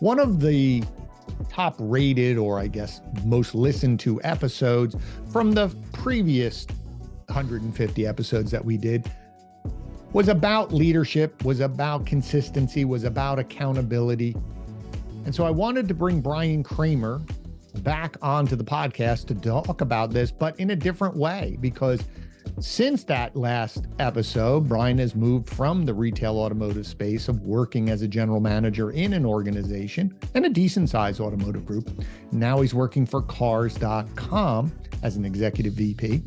One of the top rated, or I guess most listened to episodes from the previous 150 episodes that we did was about leadership, was about consistency, was about accountability. And so I wanted to bring Brian Kramer back onto the podcast to talk about this, but in a different way, because since that last episode, Brian has moved from the retail automotive space of working as a general manager in an organization and a decent sized automotive group. Now he's working for Cars.com as an executive VP.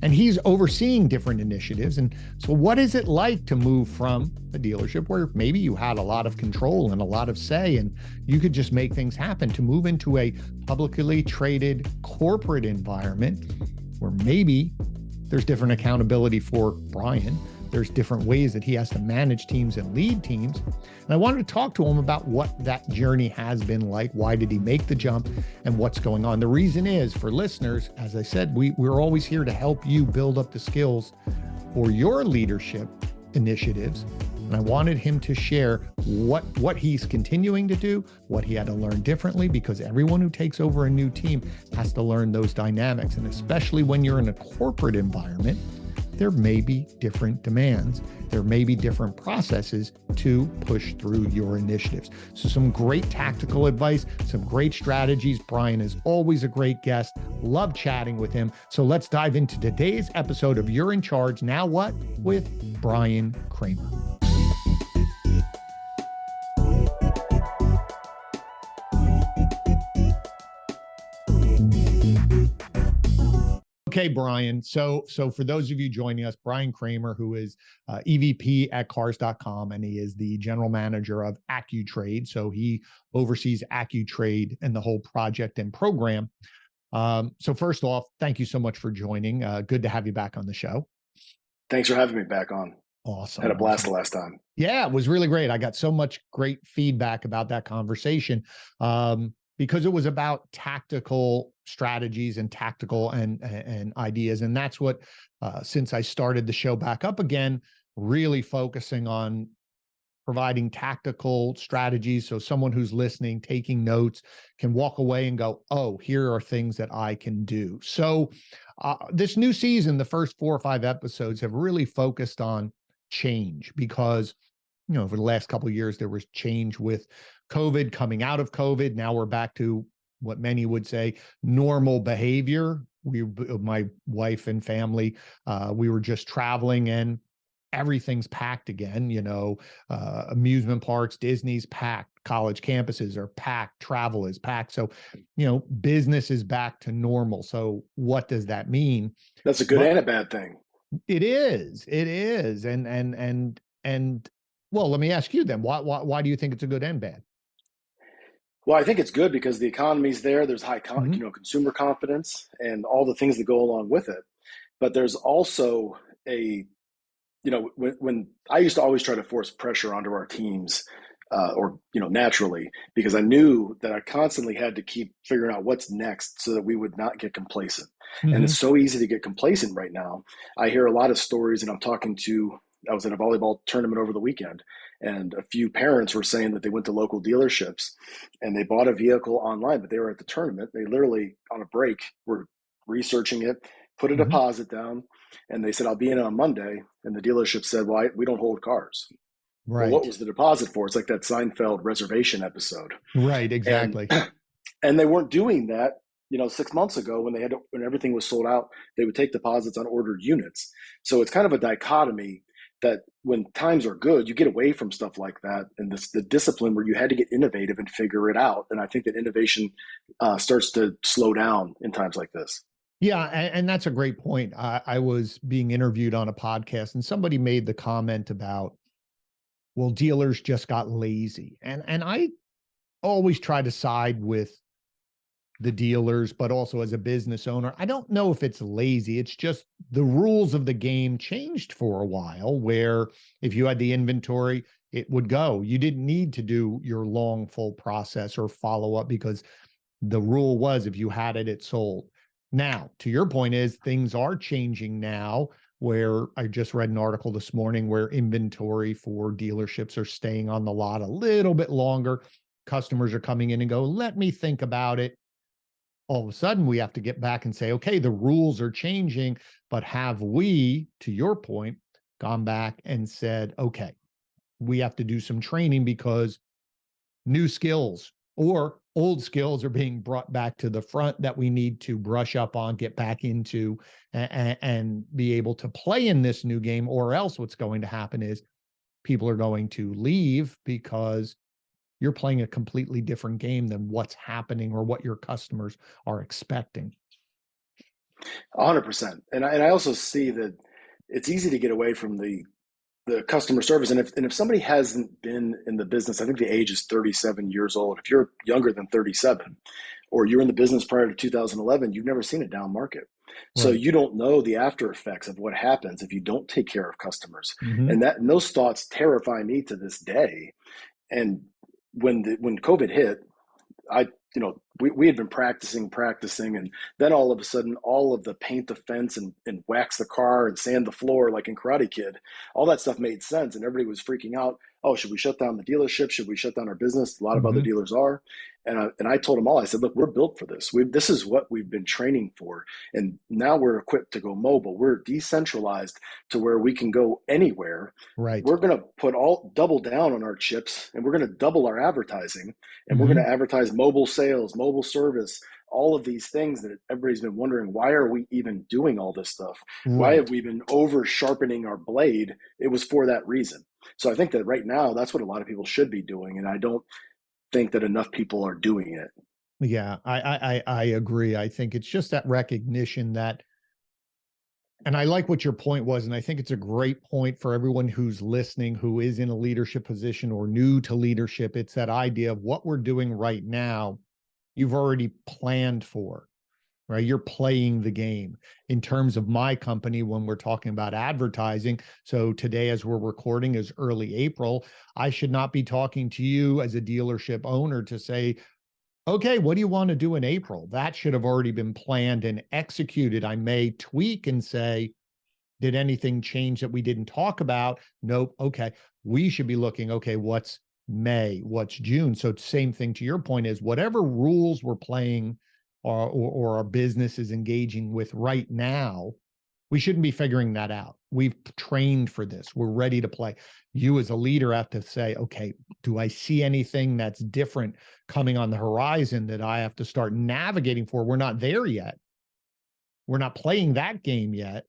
And he's overseeing different initiatives. And so what is it like to move from a dealership where maybe you had a lot of control and a lot of say and you could just make things happen, to move into a publicly traded corporate environment where maybe there's different accountability for Brian. There's different ways that he has to manage teams and lead teams. And I wanted to talk to him about what that journey has been like. Why did he make the jump and what's going on? The reason is, for listeners, as I said, we're always here to help you build up the skills for your leadership initiatives. And I wanted him to share what he's continuing to do, what he had to learn differently, because everyone who takes over a new team has to learn those dynamics. And especially when you're in a corporate environment, there may be different demands. There may be different processes to push through your initiatives. So some great tactical advice, some great strategies. Brian is always a great guest. Love chatting with him. So let's dive into today's episode of You're in Charge. Now what? With Brian Kramer. Okay, Brian. So for those of you joining us, Brian Kramer, who is EVP at Cars.com, and he is the general manager of Accu-Trade. So he oversees Accu-Trade and the whole project and program. So first off, thank you so much for joining. Good to have you back on the show. Thanks for having me back on. Awesome. Had a blast the last time. Yeah, it was really great. I got so much great feedback about that conversation. Because it was about tactical strategies and tactical and ideas. And that's what, since I started the show back up again, really focusing on providing tactical strategies. So someone who's listening, taking notes, can walk away and go, oh, here are things that I can do. So this new season, the first 4 or 5 episodes have really focused on change, because over the last couple of years, there was change with COVID, coming out of COVID. Now we're back to what many would say normal behavior. My wife and family, we were just traveling and everything's packed again. Amusement parks, Disney's packed, college campuses are packed, travel is packed. So, business is back to normal. So what does that mean? That's a good and a bad thing. It is. And well, let me ask you then, why do you think it's a good and bad? Well, I think it's good because the economy's there. There's high, consumer confidence and all the things that go along with it. But there's also when I used to always try to force pressure onto our teams, naturally, because I knew that I constantly had to keep figuring out what's next so that we would not get complacent. Mm-hmm. And it's so easy to get complacent right now. I hear a lot of stories, and I was at a volleyball tournament over the weekend, and a few parents were saying that they went to local dealerships and they bought a vehicle online, but they were at the tournament. They literally, on a break, were researching it, put a mm-hmm. deposit down, and they said, I'll be in on Monday. And the dealership said, well, we don't hold cars. Right. Well, what was the deposit for? It's like that Seinfeld reservation episode. Right, exactly. And they weren't doing that, 6 months ago when everything was sold out. They would take deposits on ordered units. So it's kind of a dichotomy that when times are good, you get away from stuff like that, and the discipline where you had to get innovative and figure it out. And I think that innovation starts to slow down in times like this. Yeah, and that's a great point. I was being interviewed on a podcast, and somebody made the comment about, well, dealers just got lazy. And I always try to side with the dealers, but also as a business owner, I don't know if it's lazy. It's just the rules of the game changed for a while, where if you had the inventory, it would go. You didn't need to do your long, full process or follow up, because the rule was if you had it, it sold. Now, to your point is things are changing now, where I just read an article this morning where inventory for dealerships are staying on the lot a little bit longer, customers are coming in and go, let me think about it. All of a sudden we have to get back and say, okay, the rules are changing, but have we, to your point, gone back and said, okay, we have to do some training because new skills or old skills are being brought back to the front that we need to brush up on, get back into, and be able to play in this new game, or else what's going to happen is people are going to leave because you're playing a completely different game than what's happening or what your customers are expecting. 100%. And I also see that it's easy to get away from the customer service. And if somebody hasn't been in the business, I think the age is 37 years old. If you're younger than 37, or you're in the business prior to 2011, you've never seen a down market. So Right. you don't know the after effects of what happens if you don't take care of customers. Mm-hmm. And those thoughts terrify me to this day. And when COVID hit, we had been practicing, and then all of a sudden, all of the paint the fence and wax the car and sand the floor like in Karate Kid, all that stuff made sense, and everybody was freaking out. Oh, should we shut down the dealership? Should we shut down our business? A lot of other Mm-hmm. dealers are, and I told them all. I said, look, we're built for this. This is what we've been training for, and now we're equipped to go mobile. We're decentralized to where we can go anywhere. Right. We're going to double down on our chips, and we're going to double our advertising, and we're Mm-hmm. going to advertise mobile sales, mobile service, all of these things that everybody's been wondering, why are we even doing all this stuff? Why have Right. we been over sharpening our blade? It was for that reason. So I think that right now, that's what a lot of people should be doing. And I don't think that enough people are doing it. Yeah, I agree. I think it's just that recognition that, and I like what your point was, and I think it's a great point for everyone who's listening, who is in a leadership position or new to leadership. It's that idea of what we're doing right now, you've already planned for, right? You're playing the game. In terms of my company, when we're talking about advertising, so today, as we're recording, is early April, I should not be talking to you as a dealership owner to say, okay, what do you want to do in April? That should have already been planned and executed. I may tweak and say, did anything change that we didn't talk about? Nope. Okay. We should be looking, okay, what's May? What's June? So same thing to your point is whatever rules we're playing or our business is engaging with right now, we shouldn't be figuring that out. We've trained for this. We're ready to play. You as a leader have to say, okay, do I see anything that's different coming on the horizon that I have to start navigating for? We're not there yet. We're not playing that game yet,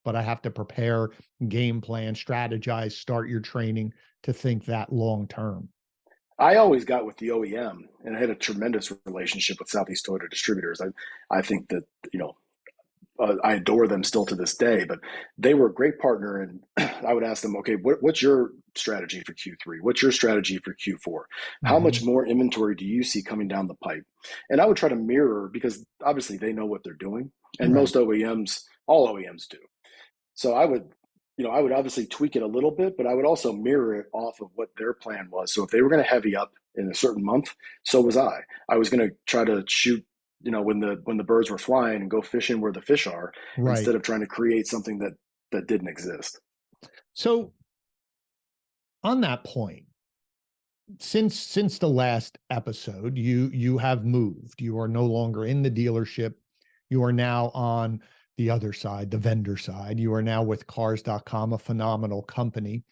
but I have to prepare, game plan, strategize, start your training to think that long term. I always got with the OEM, and I had a tremendous relationship with Southeast Toyota distributors. I think that, I adore them still to this day, but they were a great partner. And I would ask them, okay, what's your strategy for Q3? What's your strategy for Q4? How much Mm-hmm. more inventory do you see coming down the pipe? And I would try to mirror, because obviously they know what they're doing, and Right. most OEMs, all OEMs do. So I would obviously tweak it a little bit, but I would also mirror it off of what their plan was. So if they were going to heavy up in a certain month, so was I. I was going to try to shoot, when the birds were flying and go fishing where the fish are, Right. instead of trying to create something that didn't exist. So on that point, since the last episode, you have moved. You are no longer in the dealership. You are now on the other side, the vendor side. You are now with cars.com, a phenomenal company.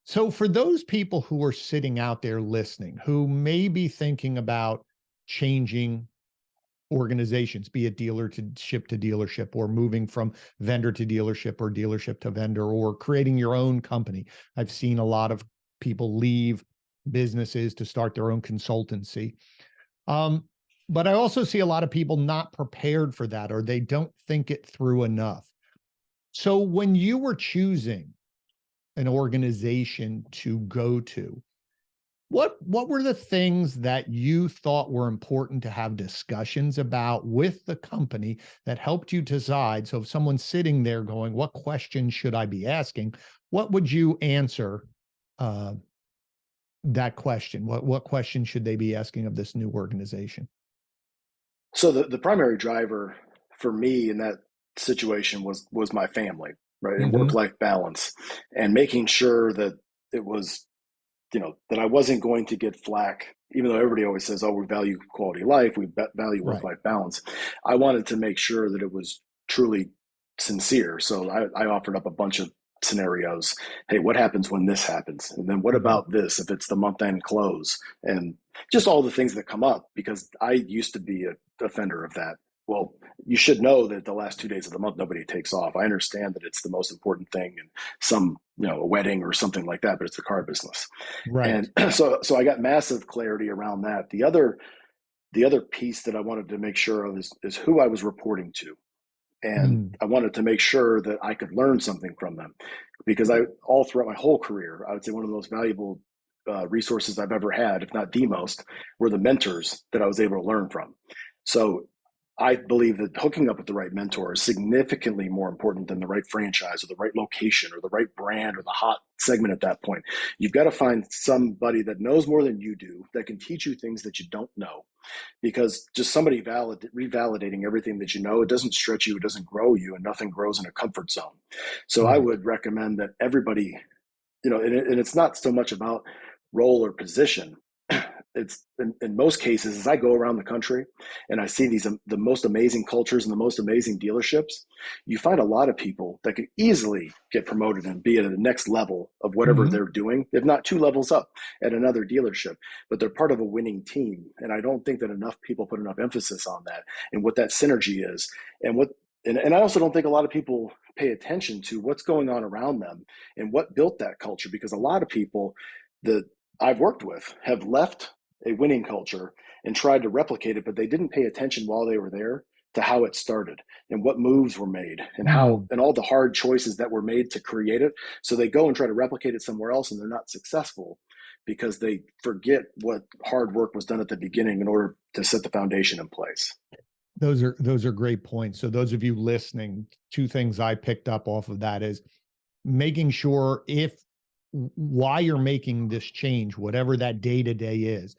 So for those people who are sitting out there listening, who may be thinking about changing organizations, be it dealer to ship to dealership, or moving from vendor to dealership or dealership to vendor, or creating your own company. I've seen a lot of people leave businesses to start their own consultancy. Um, but I also see a lot of people not prepared for that, or they don't think it through enough. So when you were choosing an organization to go to, what were the things that you thought were important to have discussions about with the company that helped you decide? So if someone's sitting there going, what questions should I be asking? What would you answer uh, that question? What question should they be asking of this new organization? So the primary driver for me in that situation was my family, right, and Mm-hmm. work-life balance, and making sure that it was, that I wasn't going to get flack even though everybody always says, oh, we value quality of life, we value Right. work-life balance, I wanted to make sure that it was truly sincere. So I offered up a bunch of scenarios. Hey, what happens when this happens? And then what Mhm. about this if it's the month end close? And just all the things that come up, because I used to be a offender of that. Well, you should know that the last 2 days of the month, nobody takes off. I understand that it's the most important thing in some, a wedding or something like that, but it's the car business. Right. And so I got massive clarity around that. The other piece that I wanted to make sure of is who I was reporting to. And Mm. I wanted to make sure that I could learn something from them, because all throughout my whole career, I would say one of the most valuable resources I've ever had, if not the most, were the mentors that I was able to learn from. So I believe that hooking up with the right mentor is significantly more important than the right franchise or the right location or the right brand or the hot segment at that point. You've got to find somebody that knows more than you do, that can teach you things that you don't know, because just somebody revalidating everything that you know, it doesn't stretch you, it doesn't grow you, and nothing grows in a comfort zone. So I Right. would recommend that everybody, and it's not so much about role or position. It's in most cases, as I go around the country and I see the most amazing cultures and the most amazing dealerships, you find a lot of people that could easily get promoted and be at the next level of whatever Hmm. they're doing, if not 2 levels up at another dealership. But they're part of a winning team, and I don't think that enough people put enough emphasis on that and what that synergy is, and what. And I also don't think a lot of people pay attention to what's going on around them and what built that culture, because a lot of people that I've worked with have left a winning culture and tried to replicate it, but they didn't pay attention while they were there to how it started and what moves were made and how Mm. and all the hard choices that were made to create it. So they go and try to replicate it somewhere else, and they're not successful because they forget what hard work was done at the beginning in order to set the foundation in place. Those are great points. So those of you listening, two things I picked up off of that is making sure if why you're making this change, whatever that day to day is,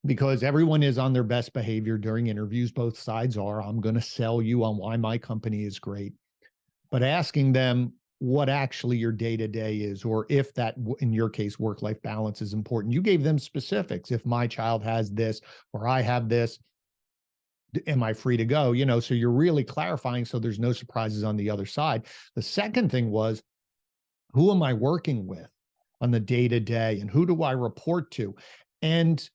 because everyone is on their best behavior during interviews. Both sides are. I'm going to sell you on why my company is great, but asking them what actually your day to day is, or if that, in your case, work life balance is important. You gave them specifics. If my child has this, or I have this, am I free to go? So you're really clarifying so there's no surprises on the other side. The second thing was, who am I working with on the day to day, and who do I report to? And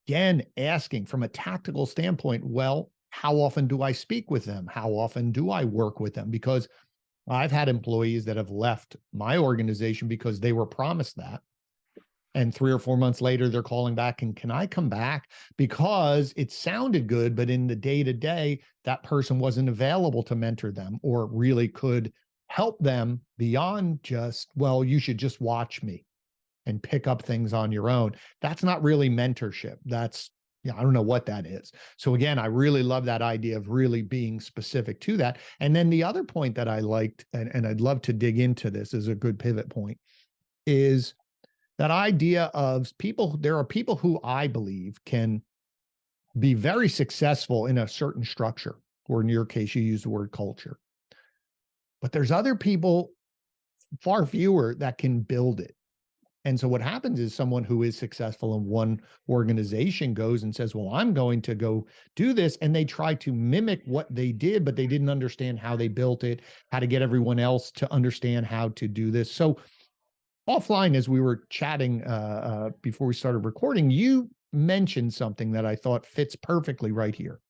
again, asking from a tactical standpoint, well, how often do I speak with them? How often do I work with them? Because I've had employees that have left my organization because they were promised that. And 3 or 4 months later, they're calling back and can I come back? Because it sounded good, but in the day to day, that person wasn't available to mentor them or really could help them beyond just, well, you should just watch me and pick up things on your own. That's not really mentorship. That's, yeah, I don't know what that is. So again, I really love that idea of really being specific to that. And then the other point that I liked, and I'd love to dig into this as a good pivot point, is that idea of people. There are people who I believe can be very successful in a certain structure, or in your case, you use the word culture. But there's other people, far fewer, that can build it. And so what happens is someone who is successful in one organization goes and says, well, I'm going to go do this. And they try to mimic what they did, but they didn't understand how they built it, how to get everyone else to understand how to do this. So offline, as we were chatting before we started recording, you mentioned something that I thought fits perfectly right here.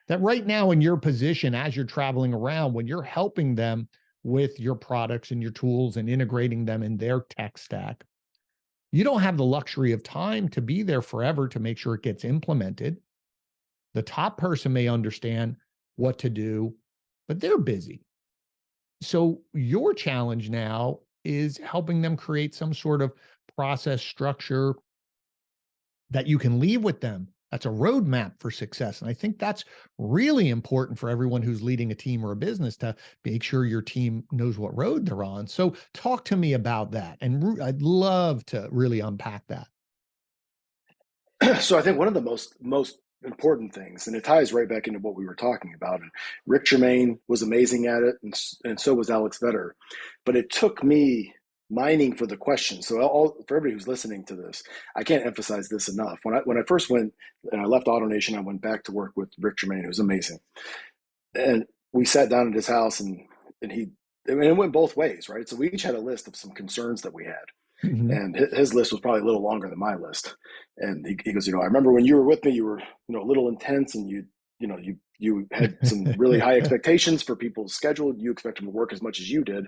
That right now, in your position, as you're traveling around, when you're helping them with your products and your tools and integrating them in their tech stack, you don't have the luxury of time to be there forever to make sure it gets implemented. The top person may understand what to do, but they're busy. So your challenge now is helping them create some sort of process structure that you can leave with them. That's a roadmap for success. And I think that's really important for everyone who's leading a team or a business, to make sure your team knows what road they're on. So talk to me about that. And I'd love to really unpack that. So I think one of the most important things, and it ties right back into what we were talking about. And Rick Germain was amazing at it, and so was Alex Vetter. But it took me mining for the question. So for everybody who's listening to this, I can't emphasize this enough. When I first went and I left AutoNation, I went back to work with Rick Germain, who's amazing. And we sat down at his house and it went both ways, right? So we each had a list of some concerns that we had. Mm-hmm. And his list was probably a little longer than my list. And he goes, I remember when you were with me, you were, a little intense, and you had some really high expectations for people's schedule. You expect them to work as much as you did.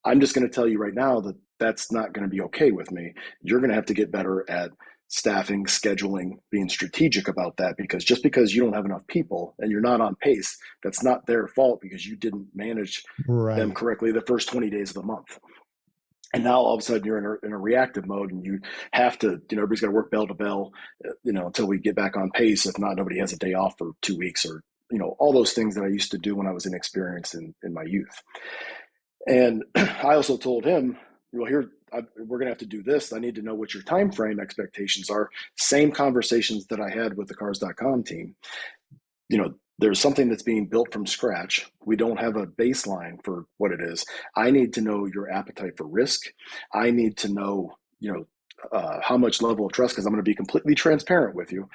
I'm just going to tell you right now that that's not going to be okay with me. You're going to have to get better at staffing, scheduling, being strategic about that, because just because you don't have enough people and you're not on pace, that's not their fault, because you didn't manage them correctly the first 20 days of the month. And now all of a sudden you're in a reactive mode, and you have to, everybody's got to work bell to bell, until we get back on pace. If not, nobody has a day off for 2 weeks, or, all those things that I used to do when I was inexperienced in my youth. And I also told him, we're going to have to do this. I need to know what your time frame expectations are. Same conversations that I had with the Cars.com team. There's something that's being built from scratch. We don't have a baseline for what it is. I need to know your appetite for risk. I need to know, how much level of trust, because I'm going to be completely transparent with you.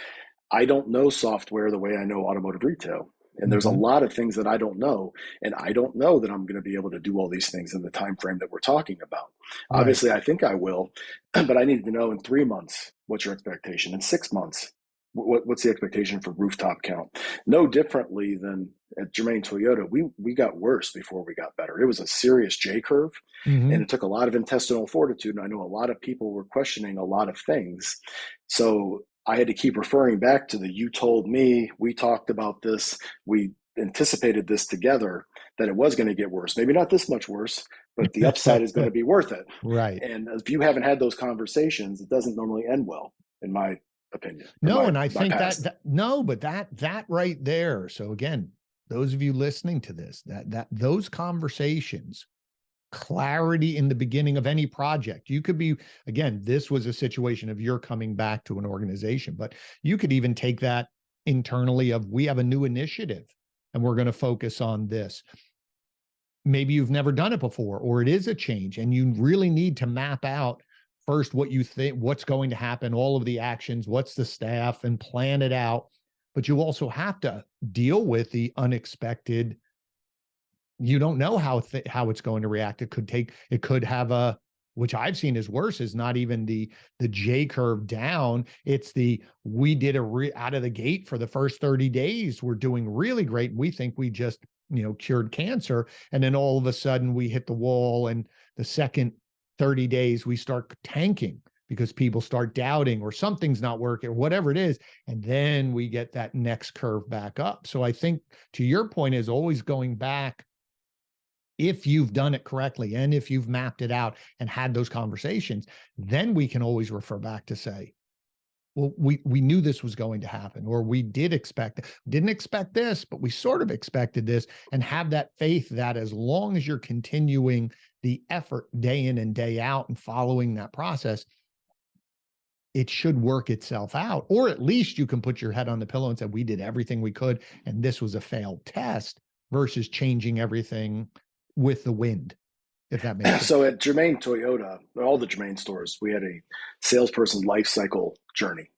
I don't know software the way I know automotive retail. And there's a lot of things that I don't know. And I don't know that I'm going to be able to do all these things in the time frame that we're talking about. Right. Obviously, I think I will, but I need to know in 3 months, what's your expectation? In 6 months, what's the expectation for rooftop count? No differently than at Germain Toyota, we got worse before we got better. It was a serious J curve, and it took a lot of intestinal fortitude. And I know a lot of people were questioning a lot of things. So I had to keep referring back to you told me, we talked about this, we anticipated this together, that it was going to get worse. Maybe not this much worse, but the upside is going to be worth it. Right. And if you haven't had those conversations, it doesn't normally end well, in my opinion. No, and I think that no, but that right there. So again, those of you listening to this, that those conversations, clarity in the beginning of any project. You could be, again, this was a situation of you're coming back to an organization, but you could even take that internally of, we have a new initiative and we're going to focus on this. Maybe you've never done it before, or it is a change, and you really need to map out first what you think, what's going to happen, all of the actions, what's the staff, and plan it out. But you also have to deal with the unexpected. You don't know how it's going to react. It could have a, which I've seen is worse, is not even the J curve down. It's we did out of the gate for the first 30 days, we're doing really great. We think we just, cured cancer. And then all of a sudden we hit the wall, and the second 30 days we start tanking because people start doubting, or something's not working, or whatever it is. And then we get that next curve back up. So I think, to your point, is always going back, if you've done it correctly and if you've mapped it out and had those conversations, then we can always refer back to say, well, we knew this was going to happen, or we didn't expect this, but we sort of expected this, and have that faith that as long as you're continuing the effort day in and day out and following that process, it should work itself out. Or at least you can put your head on the pillow and say, we did everything we could, and this was a failed test, versus changing everything with the wind, if that makes sense. So at Germain Toyota, all the Germain stores, we had a salesperson life cycle journey,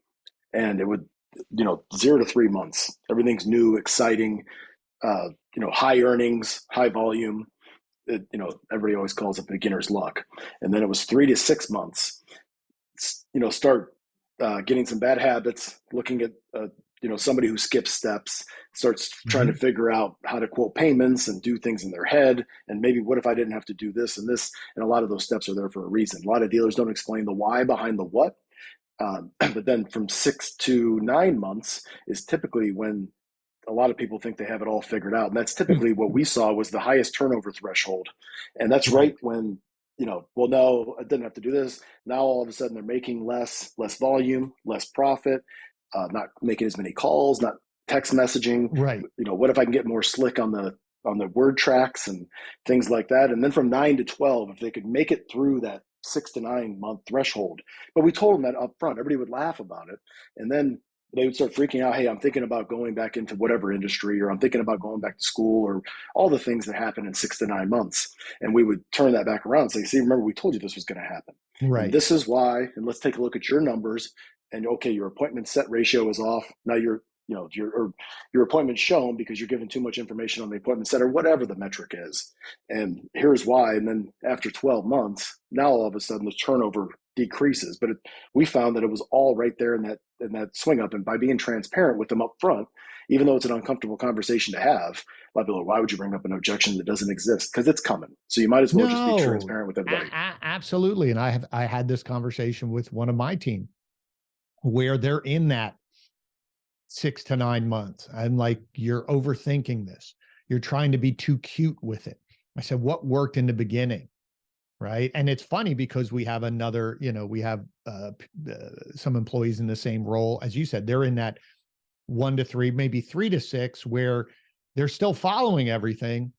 and it would, 0 to 3 months. Everything's new, exciting, high earnings, high volume. Everybody always calls it beginner's luck. And then it was 3 to 6 months. Start getting some bad habits, looking at somebody who skips steps, starts trying to figure out how to quote payments and do things in their head. And maybe, what if I didn't have to do this and this? And a lot of those steps are there for a reason. A lot of dealers don't explain the why behind the what. But then from 6 to 9 months is typically when a lot of people think they have it all figured out. And that's typically what we saw was the highest turnover threshold. And that's right when, well, no, I didn't have to do this. Now all of a sudden they're making less volume, less profit, not making as many calls, not text messaging. Right. What if I can get more slick on the word tracks and things like that? And then from 9 to 12, if they could make it through that 6 to 9 month threshold. But we told them that up front, everybody would laugh about it. And then they would start freaking out. Hey, I'm thinking about going back into whatever industry, or I'm thinking about going back to school, or all the things that happen in 6 to 9 months. And we would turn that back around and say, see, remember, we told you this was going to happen. And Right. this is why, and let's take a look at your numbers. And okay, your appointment set ratio is off. Now your appointment shown because you're giving too much information on the appointment set, or whatever the metric is. And here's why. And then after 12 months, now all of a sudden the turnover decreases. But we found that it was all right there in that swing up. And by being transparent with them up front, even though it's an uncomfortable conversation to have, a lot of people are, why would you bring up an objection that doesn't exist? Because it's coming. So you might as well just be No, transparent with everybody. absolutely. And I had this conversation with one of my team where they're in that 6 to 9 months. I'm like, you're overthinking this. You're trying to be too cute with it. I said, what worked in the beginning? Right. And it's funny because we have another, we have some employees in the same role. As you said, they're in that 1 to 3, maybe 3 to 6, where they're still following everything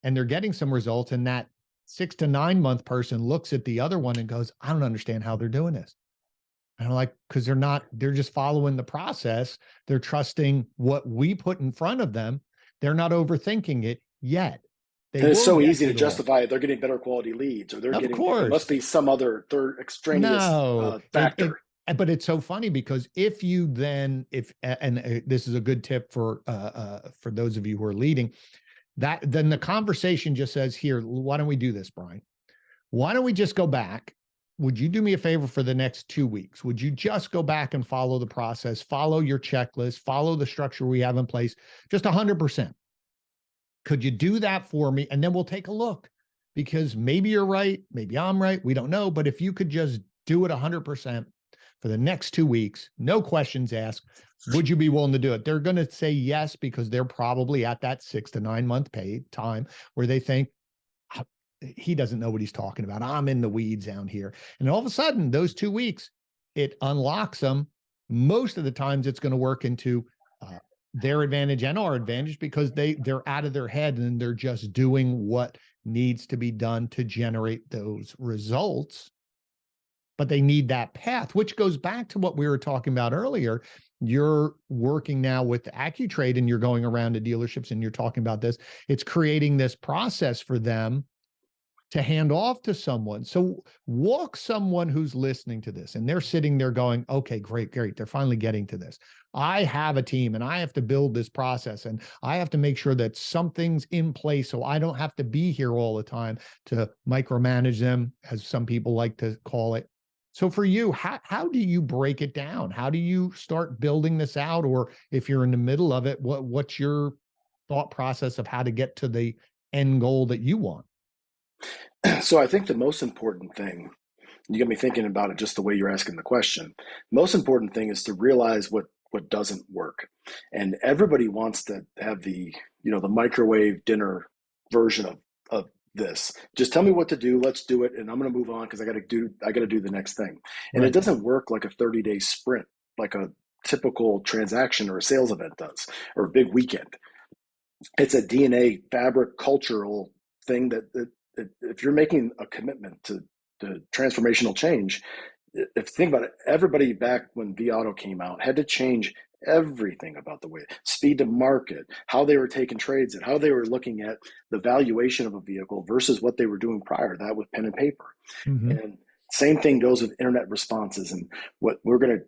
and they're getting some results. And that 6 to 9 month person looks at the other one and goes, I don't understand how they're doing this. And I'm like, because they're just following the process. They're trusting what we put in front of them. They're not overthinking it yet. And it's so easy to justify it. They're getting better quality leads, or there must be some other third extraneous factor. But it's so funny because this is a good tip for those of you who are leading, then the conversation just says, here, why don't we do this, Brian? Why don't we just go back? Would you do me a favor for the next 2 weeks? Would you just go back and follow the process, follow your checklist, follow the structure we have in place, just 100%? Could you do that for me? And then we'll take a look, because maybe you're right. Maybe I'm right. We don't know. But if you could just do it 100% for the next 2 weeks, no questions asked, would you be willing to do it? They're going to say yes, because they're probably at that 6 to 9 month paid time where they think, he doesn't know what he's talking about. I'm in the weeds down here. And all of a sudden, those 2 weeks, it unlocks them. Most of the times it's going to work into their advantage and our advantage, because they're out of their head and they're just doing what needs to be done to generate those results. But they need that path, which goes back to what we were talking about earlier. You're working now with Accu-Trade and you're going around to dealerships and you're talking about this. It's creating this process for them to hand off to someone. So walk someone who's listening to this and they're sitting there going, okay, great. They're finally getting to this. I have a team and I have to build this process and I have to make sure that something's in place so I don't have to be here all the time to micromanage them, as some people like to call it. So for you, how do you break it down? How do you start building this out? Or if you're in the middle of it, what's your thought process of how to get to the end goal that you want? So I think the most important thing, you got me thinking about it just the way you're asking the question. Most important thing is to realize what doesn't work. And everybody wants to have the microwave dinner version of this. Just tell me what to do, let's do it, and I'm going to move on because I got to do the next thing. And Right. it doesn't work like a 30-day sprint, like a typical transaction or a sales event does, or a big weekend. It's a DNA fabric cultural thing that if you're making a commitment to transformational change, if you think about it, everybody back when V-Auto came out had to change everything about the way speed to market, how they were taking trades, and how they were looking at the valuation of a vehicle versus what they were doing prior to that with pen and paper. Mm-hmm. And same thing goes with internet responses and what we're going to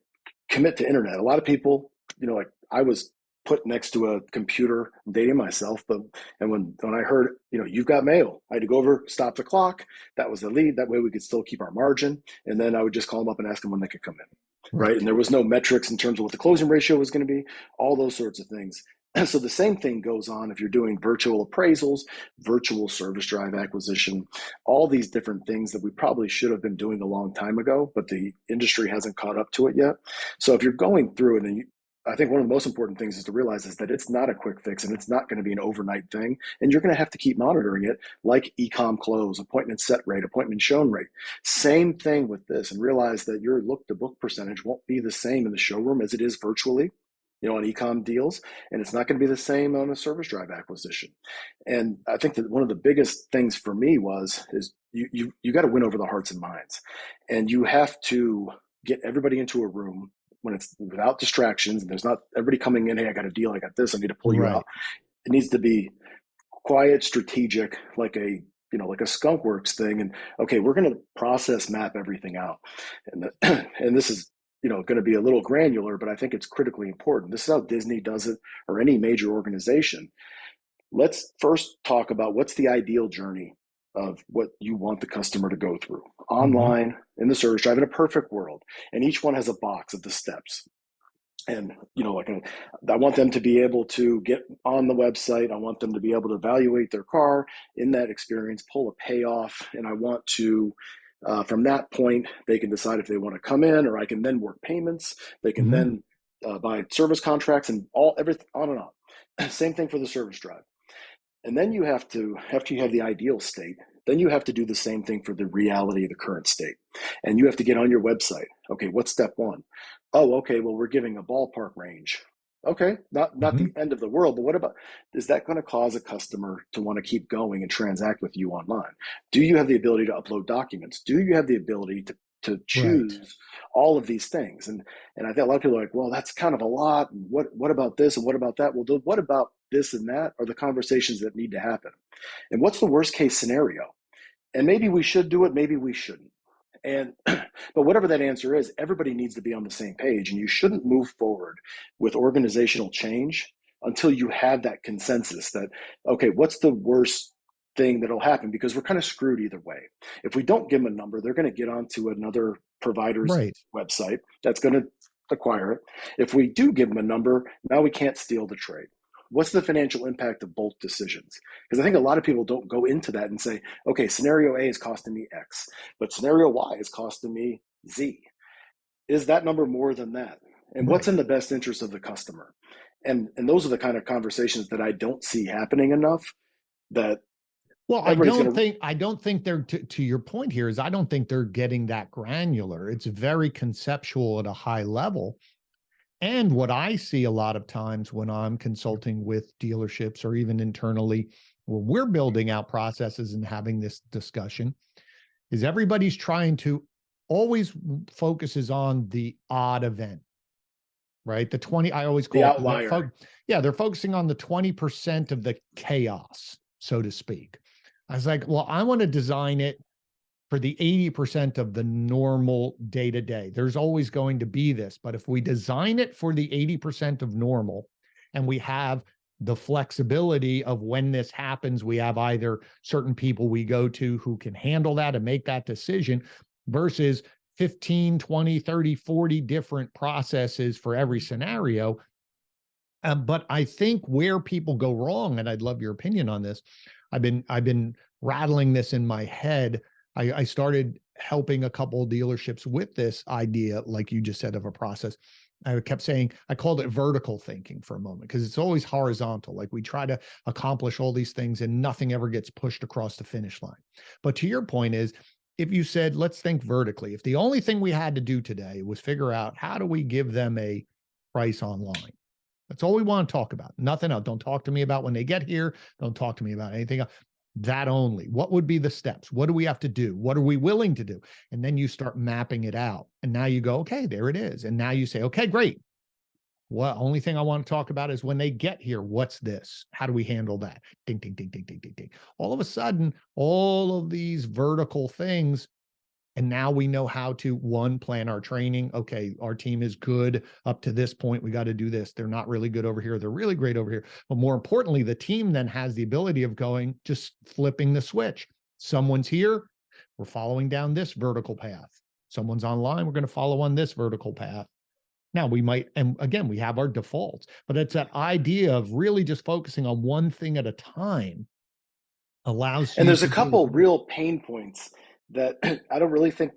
commit to internet. A lot of people, like I was put next to a computer, dating myself, and when I heard, you've got mail, I had to go over, stop the clock. That was the lead. That way we could still keep our margin. And then I would just call them up and ask them when they could come in. Right. And there was no metrics in terms of what the closing ratio was going to be, all those sorts of things. And so the same thing goes on if you're doing virtual appraisals, virtual service drive acquisition, all these different things that we probably should have been doing a long time ago, but the industry hasn't caught up to it yet. So if you're going through it, and I think one of the most important things is to realize is that it's not a quick fix and it's not going to be an overnight thing. And you're going to have to keep monitoring it, like e-com close, appointment set rate, appointment shown rate. Same thing with this, and realize that your look to book percentage won't be the same in the showroom as it is virtually, on e-com deals. And it's not going to be the same on a service drive acquisition. And I think that one of the biggest things for me is you got to win over the hearts and minds. And you have to get everybody into a room, when it's without distractions, and there's not everybody coming in, hey, I got a deal, I got this, I need to pull you Right. out. It needs to be quiet, strategic, like a like a skunk works thing. And okay, we're going to process map everything out. And and this is going to be a little granular, but I think it's critically important. This is how Disney does it, or any major organization. Let's first talk about what's the ideal journey of what you want the customer to go through Mm-hmm. online, in the service drive, in a perfect world. And each one has a box of the steps. And I want them to be able to get on the website. I want them to be able to evaluate their car in that experience, pull a payoff, and I want to from that point they can decide if they want to come in, or I can then work payments. They can Mm-hmm. then buy service contracts and everything on and on. Same thing for the service drive. And then you have to, after you have the ideal state, then you have to do the same thing for the reality of the current state. And you have to get on your website. Okay, what's step one? Oh, okay, well, we're giving a ballpark range. Okay, not Mm-hmm. the end of the world, but what about, is that going to cause a customer to want to keep going and transact with you online? Do you have the ability to upload documents? Do you have the ability to Right. choose all of these things? And I think a lot of people are like, well, that's kind of a lot. And what about this and what about that? Well, what about this and that are the conversations that need to happen. And what's the worst case scenario? And maybe we should do it, maybe we shouldn't. And but whatever that answer is, everybody needs to be on the same page, and you shouldn't move forward with organizational change until you have that consensus that, okay, what's the worst thing that'll happen? Because we're kind of screwed either way. If we don't give them a number, they're going to get onto another provider's Right. website that's going to acquire it. If we do give them a number, now we can't steal the trade. What's the financial impact of both decisions? Because I think a lot of people don't go into that and say, okay, scenario A is costing me X, but scenario Y is costing me Z. Is that number more than that? And what's Right. in the best interest of the customer? And those are the kind of conversations that I don't see happening enough, that Well, everybody's going to, I don't think they're to your point here is I don't think they're getting that granular. It's very conceptual at a high level. And what I see a lot of times when I'm consulting with dealerships or even internally, when we're building out processes and having this discussion, is everybody's trying to always focuses on the odd event, right? The 20, I always the call it, outlier. yeah, they're focusing on the 20% of the chaos, so to speak. I was like, well, I want to design it for the 80% of the normal day to day. There's always going to be this, but if we design it for the 80% of normal and we have the flexibility of when this happens, we have either certain people we go to who can handle that and make that decision versus 15, 20, 30, 40 different processes for every scenario. But I think where people go wrong, and I'd love your opinion on this. I've been rattling this in my head. I started helping a couple of dealerships with this idea, like you just said, of a process. I kept saying, I called it vertical thinking for a moment because it's always horizontal. Like we try to accomplish all these things and nothing ever gets pushed across the finish line. But to your point is, if you said, let's think vertically, if the only thing we had to do today was figure out how do we give them a price online, that's all we want to talk about. Nothing else. Don't talk to me about when they get here. Don't talk to me about anything else. That only. What would be the steps? What do we have to do? What are we willing to do? And then you start mapping it out. And now you go, okay, there it is. And now you say, okay, great. Well, only thing I want to talk about is when they get here, what's this? How do we handle that? Ding, ding, ding, ding, ding, ding, ding. All of a sudden, all of these vertical things, and now we know how to, one, plan our training. Okay, our team is good up to this point. We got to do this. They're not really good over here. They're really great over here. But more importantly, the team then has the ability of going, just flipping the switch. Someone's here. We're following down this vertical path. Someone's online. We're going to follow on this vertical path. Now we might, and again, we have our defaults, but it's that idea of really just focusing on one thing at a time allows And you there's a to really couple grow. real pain points that I don't really think,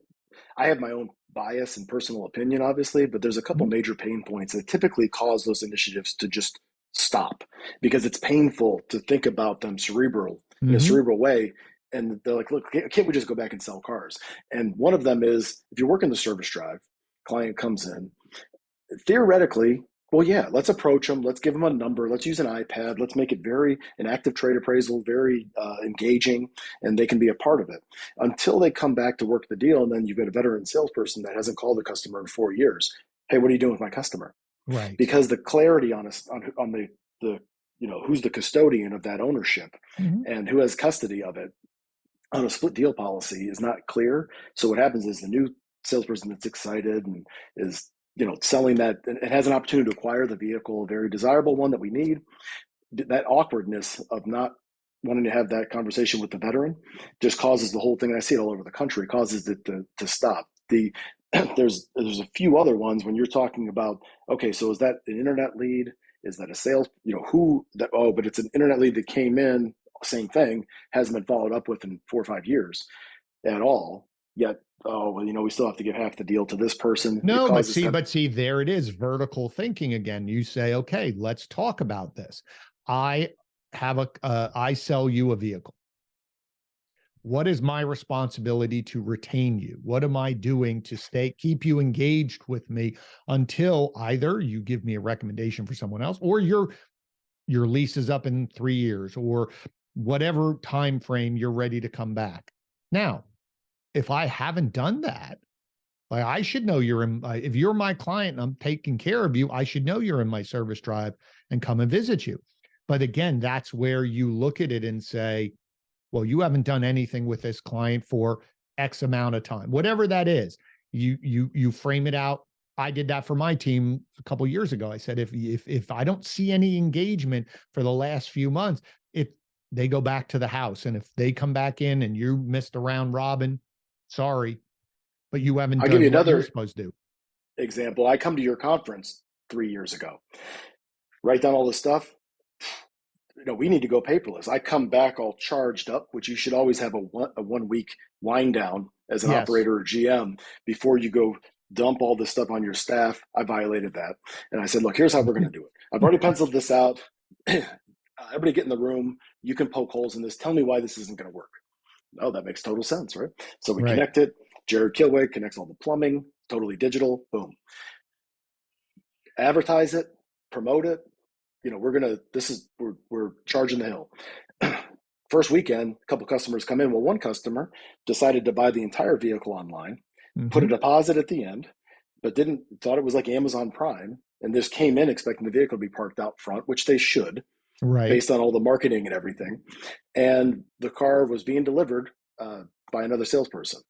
I have my own bias and personal opinion, obviously, but there's a couple Mhm. major pain points that typically cause those initiatives to just stop because it's painful to think about them in a Mhm. cerebral way. And they're like, look, can't we just go back and sell cars? And one of them is if you work in the service drive, client comes in, theoretically, well, yeah, let's approach them. Let's give them a number. Let's use an iPad. Let's make it an active trade appraisal, very engaging, and they can be a part of it until they come back to work the deal. And then you've got a veteran salesperson that hasn't called the customer in 4 years. hey, what are you doing with my customer? Right. Because the clarity on the who's the custodian of that ownership and who has custody of it on a split deal policy is not clear. So what happens is the new salesperson that's excited and is selling that, it has an opportunity to acquire the vehicle, a very desirable one that we need. That awkwardness of not wanting to have that conversation with the veteran just causes the whole thing, and I see it all over the country, causes it to stop. There's a few other ones when you're talking about, okay, so is that an internet lead? Is that a sales, but it's an internet lead that came in, same thing, hasn't been followed up with in 4 or 5 years at all. Yet, we still have to give half the deal to this person. No, but see, there it is, vertical thinking again. You say, okay, let's talk about this. I sell you a vehicle. What is my responsibility to retain you? What am I doing to keep you engaged with me until either you give me a recommendation for someone else, or your lease is up in 3 years, or whatever time frame you're ready to come back. Now, if I haven't done that, like, I should know if you're my client and I'm taking care of you, I should know you're in my service drive and come and visit you. But again, that's where you look at it and say, well, you haven't done anything with this client for X amount of time, whatever that is. You frame it out. I did that for my team a couple of years ago. I said, if I don't see any engagement for the last few months, they go back to the house. And if they come back in and you missed a round robin, sorry, but you haven't done what you're supposed to do. Example. I come to your conference 3 years ago, write down all this stuff. We need to go paperless. I come back all charged up, which you should always have a 1 week wind down as an operator or GM before you go dump all this stuff on your staff. I violated that. And I said, look, here's how we're going to do it. I've already penciled this out. Everybody get in the room. You can poke holes in this. Tell me why this isn't going to work. Oh, that makes total sense, right? So we connect it. Jared Kilway connects all the plumbing, totally digital. Boom. Advertise it, promote it. We're charging the hill. First weekend, a couple customers come in. Well, one customer decided to buy the entire vehicle online, put a deposit at the end, but thought it was like Amazon Prime, and just came in expecting the vehicle to be parked out front, which they should, based on all the marketing and everything. And the car was being delivered by another salesperson.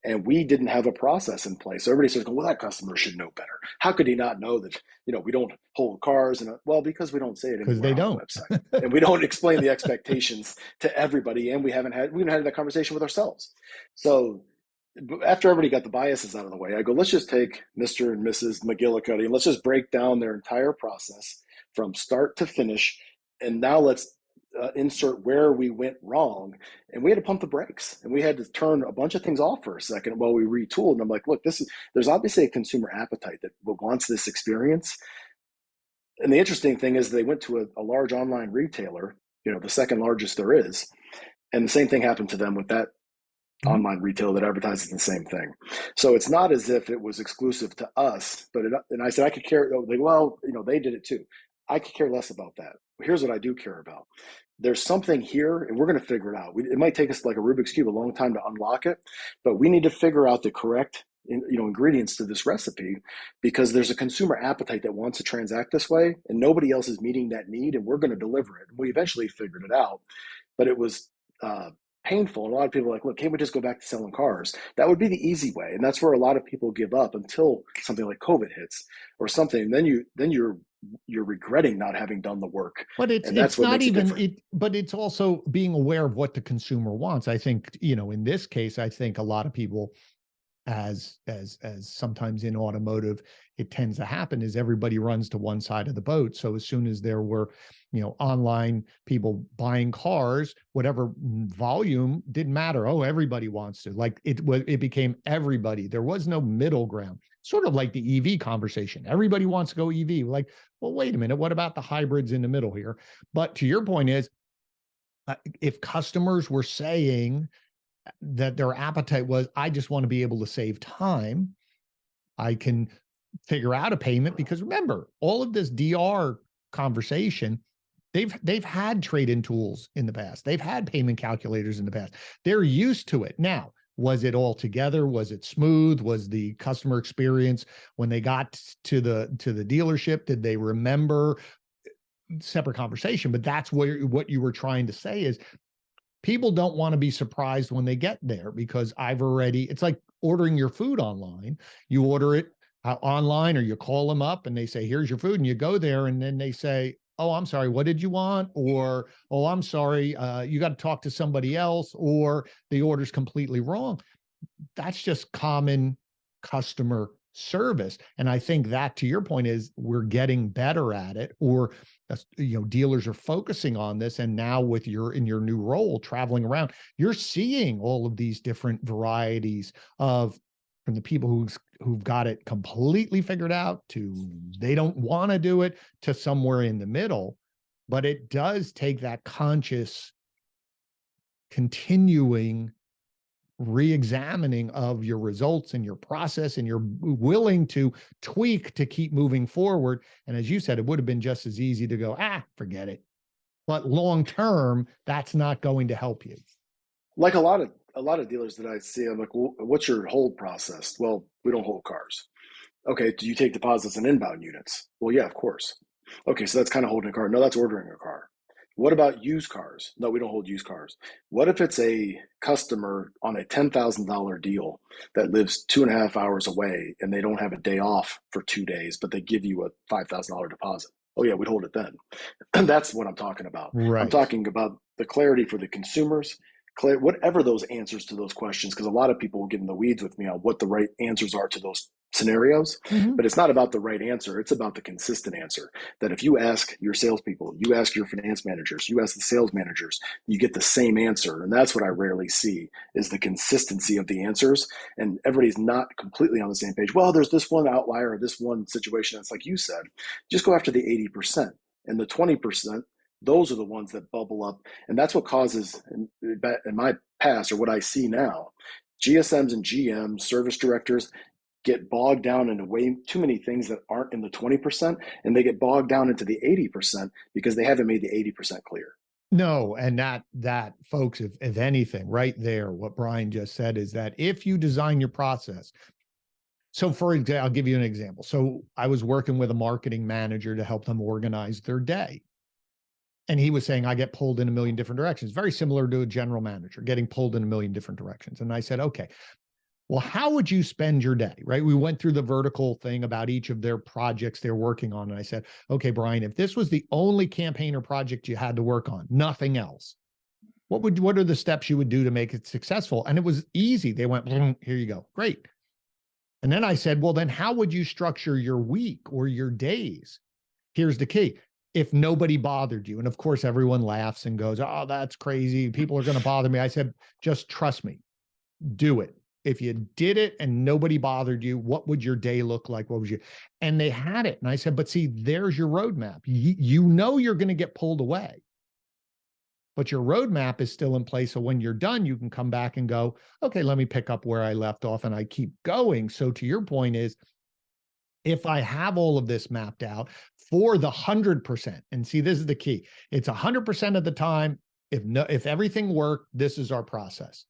And we didn't have a process in place. So everybody says, well, that customer should know better. How could he not know that, we don't hold cars? Well, because we don't say it because they don't. On the website. And we don't explain the expectations to everybody. And we haven't had that conversation with ourselves. So after everybody got the biases out of the way, I go, let's just take Mr. and Mrs. McGillicuddy and let's just break down their entire process from start to finish. And now let's insert where we went wrong, and we had to pump the brakes, and we had to turn a bunch of things off for a second while we retooled. And I'm like, look, there's obviously a consumer appetite that wants this experience. And the interesting thing is they went to a large online retailer, the second largest there is, and the same thing happened to them with that online retailer that advertises the same thing. So it's not as if it was exclusive to us, and I said I could care. They did it too. I could care less about that. Here's what I do care about. There's something here, and we're going to figure it out. It might take us like a Rubik's Cube a long time to unlock it, but we need to figure out the correct ingredients to this recipe, because there's a consumer appetite that wants to transact this way, and nobody else is meeting that need, and we're going to deliver it. And we eventually figured it out, but it was painful. And a lot of people are like, look, can't we just go back to selling cars? That would be the easy way. And that's where a lot of people give up until something like COVID hits or something. Then you're regretting not having done the work. But it's not even it, but it's also being aware of what the consumer wants. I think, in this case, I think a lot of people, as sometimes in automotive, it tends to happen, is everybody runs to one side of the boat. So as soon as there were, online people buying cars, whatever volume, didn't matter. Oh, everybody wants to. Like it became everybody. There was no middle ground. Sort of like the EV conversation. Everybody wants to go EV. Like, well, wait a minute. What about the hybrids in the middle here? But to your point is, if customers were saying that their appetite was, I just want to be able to save time, I can figure out a payment, because remember, all of this DR conversation, they've had trade-in tools in the past. They've had payment calculators in the past. They're used to it. Now, Was it all together? Was it smooth? Was the customer experience when they got to the dealership, did they remember? Separate conversation, but that's what you were trying to say is people don't want to be surprised when they get there, because it's like ordering your food online. You order it online, or you call them up and they say, here's your food. And you go there and then they say, oh, I'm sorry, what did you want? Or, oh, I'm sorry, you got to talk to somebody else, or the order's completely wrong. That's just common customer service. And I think that, to your point, is we're getting better at it, or dealers are focusing on this. And now with in your new role traveling around, you're seeing all of these different varieties of, from the people who've got it completely figured out, to they don't want to do it, to somewhere in the middle. But it does take that conscious, continuing re-examining of your results and your process, and you're willing to tweak to keep moving forward. And as you said, it would have been just as easy to go, forget it. But long term, that's not going to help you. Like a lot of dealers that I see, I'm like, well, what's your hold process? Well, we don't hold cars. Okay, do you take deposits and inbound units? Well, yeah, of course. Okay, so that's kind of holding a car. No, that's ordering a car. What about used cars? No, we don't hold used cars. What if it's a customer on a $10,000 deal that lives 2.5 hours away and they don't have a day off for 2 days, but they give you a $5,000 deposit? Oh yeah, we'd hold it then. And that's what I'm talking about. Right. I'm talking about the clarity for the consumers, whatever those answers to those questions, because a lot of people will get in the weeds with me on what the right answers are to those scenarios, but it's not about the right answer. It's about the consistent answer. That if you ask your salespeople, you ask your finance managers, you ask the sales managers, you get the same answer. And that's what I rarely see, is the consistency of the answers. And everybody's not completely on the same page. Well, there's this one outlier or this one situation. It's like you said, just go after the 80%, and the 20%. Those are the ones that bubble up. And that's what causes, in my past, or what I see now, GSMs and GMs, service directors, get bogged down into way too many things that aren't in the 20%, and they get bogged down into the 80% because they haven't made the 80% clear. No, and that folks, if anything, right there, what Brian just said is that if you design your process. So for example, I'll give you an example. So I was working with a marketing manager to help them organize their day. And he was saying, I get pulled in a million different directions, very similar to a general manager getting pulled in a million different directions. And I said, okay, well, how would you spend your day, right? We went through the vertical thing about each of their projects they're working on. And I said, okay, Brian, if this was the only campaign or project you had to work on, nothing else, what are the steps you would do to make it successful? And it was easy. They went, here you go. Great. And then I said, well, then how would you structure your week or your days? Here's the key. If nobody bothered you, and of course, everyone laughs and goes, oh, that's crazy. People are going to bother me. I said, just trust me, do it. If you did it and nobody bothered you, what would your day look like? What would you? And they had it. And I said, but see, there's your roadmap. You know you're going to get pulled away, but your roadmap is still in place. So when you're done, you can come back and go, okay, let me pick up where I left off, and I keep going. So to your point is, if I have all of this mapped out for the 100%, and see, this is the key. It's 100% of the time. If everything worked, this is our process.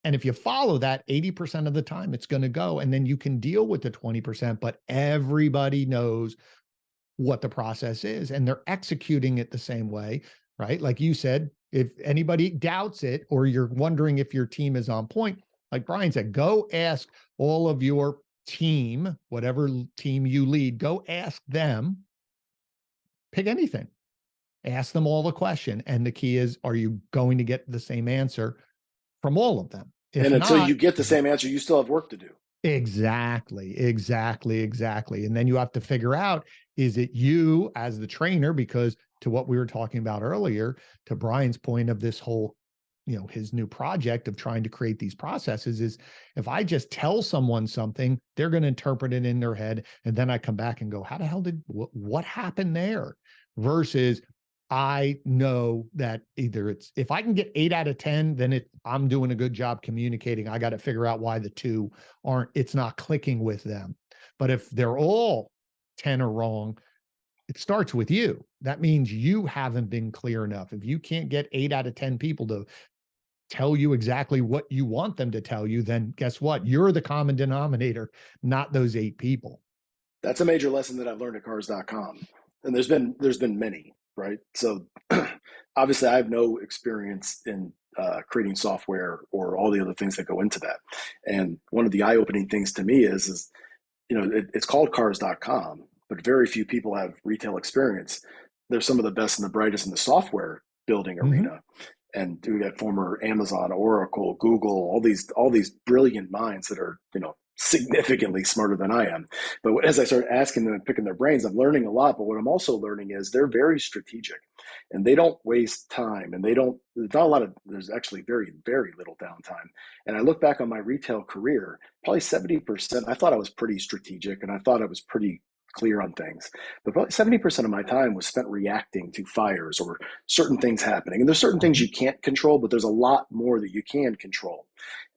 And if you follow that 80% of the time, it's going to go, and then you can deal with the 20%, but everybody knows what the process is and they're executing it the same way, right? Like you said, if anybody doubts it, or you're wondering if your team is on point, like Brian said, go ask all of your team, whatever team you lead, go ask them, pick anything, ask them all the question. And the key is, are you going to get the same answer from all of them? And until you get the same answer, you still have work to do. Exactly. And then you have to figure out, is it you as the trainer? Because to what we were talking about earlier, to Brian's point of this whole, his new project of trying to create these processes, is if I just tell someone something, they're going to interpret it in their head. And then I come back and go, how the hell what happened there? Versus I know that either if I can get 8 out of 10, then I'm doing a good job communicating. I got to figure out why the 2 it's not clicking with them. But if they're all 10 are wrong, it starts with you. That means you haven't been clear enough. If you can't get 8 out of 10 people to tell you exactly what you want them to tell you, then guess what? You're the common denominator, not those 8 people. That's a major lesson that I've learned at cars.com. And there's been many, right? So obviously I have no experience in creating software or all the other things that go into that. And one of the eye-opening things to me is it's called cars.com, but very few people have retail experience. They're some of the best and the brightest in the software building arena. And we got former Amazon, Oracle, Google, all these brilliant minds that are, significantly smarter than I am. But as I start asking them and picking their brains, I'm learning a lot. But what I'm also learning is they're very strategic, and they don't waste time, and there's actually very, very little downtime. And I look back on my retail career, probably 70%, I thought I was pretty strategic, and I thought I was pretty clear on things. But probably 70% of my time was spent reacting to fires or certain things happening. And there's certain things you can't control, but there's a lot more that you can control.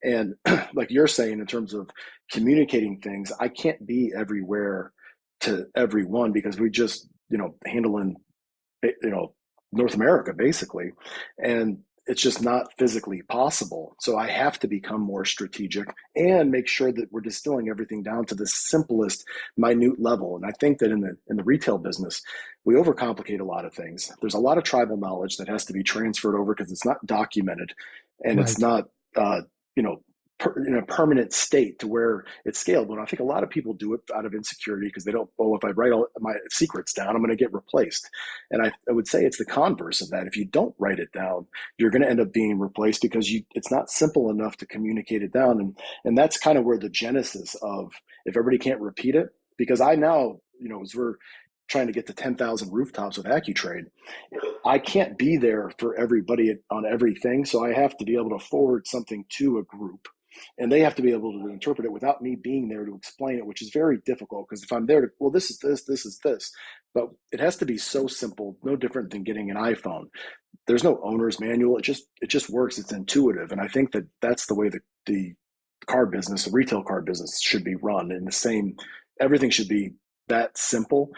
And like you're saying, in terms of communicating things, I can't be everywhere to everyone because we just, handling, North America basically. And it's just not physically possible. So I have to become more strategic and make sure that we're distilling everything down to the simplest, minute level. And I think that in the retail business, we overcomplicate a lot of things. There's a lot of tribal knowledge that has to be transferred over because it's not documented, and it's not, in a permanent state to where it's scalable. And I think a lot of people do it out of insecurity because they don't, if I write all my secrets down, I'm going to get replaced. And I would say it's the converse of that. If you don't write it down, you're going to end up being replaced because it's not simple enough to communicate it down. And that's kind of where the genesis of, if everybody can't repeat it, because I now, as we're trying to get to 10,000 rooftops with Accu-Trade, I can't be there for everybody on everything. So I have to be able to forward something to a group, and they have to be able to interpret it without me being there to explain it, which is very difficult because if I'm there to, well, this is this, this is this, but it has to be so simple, no different than getting an iPhone. There's no owner's manual. It just works. It's intuitive. And I think that that's the way that the car business, the retail car business should be run in the same, everything should be that simple.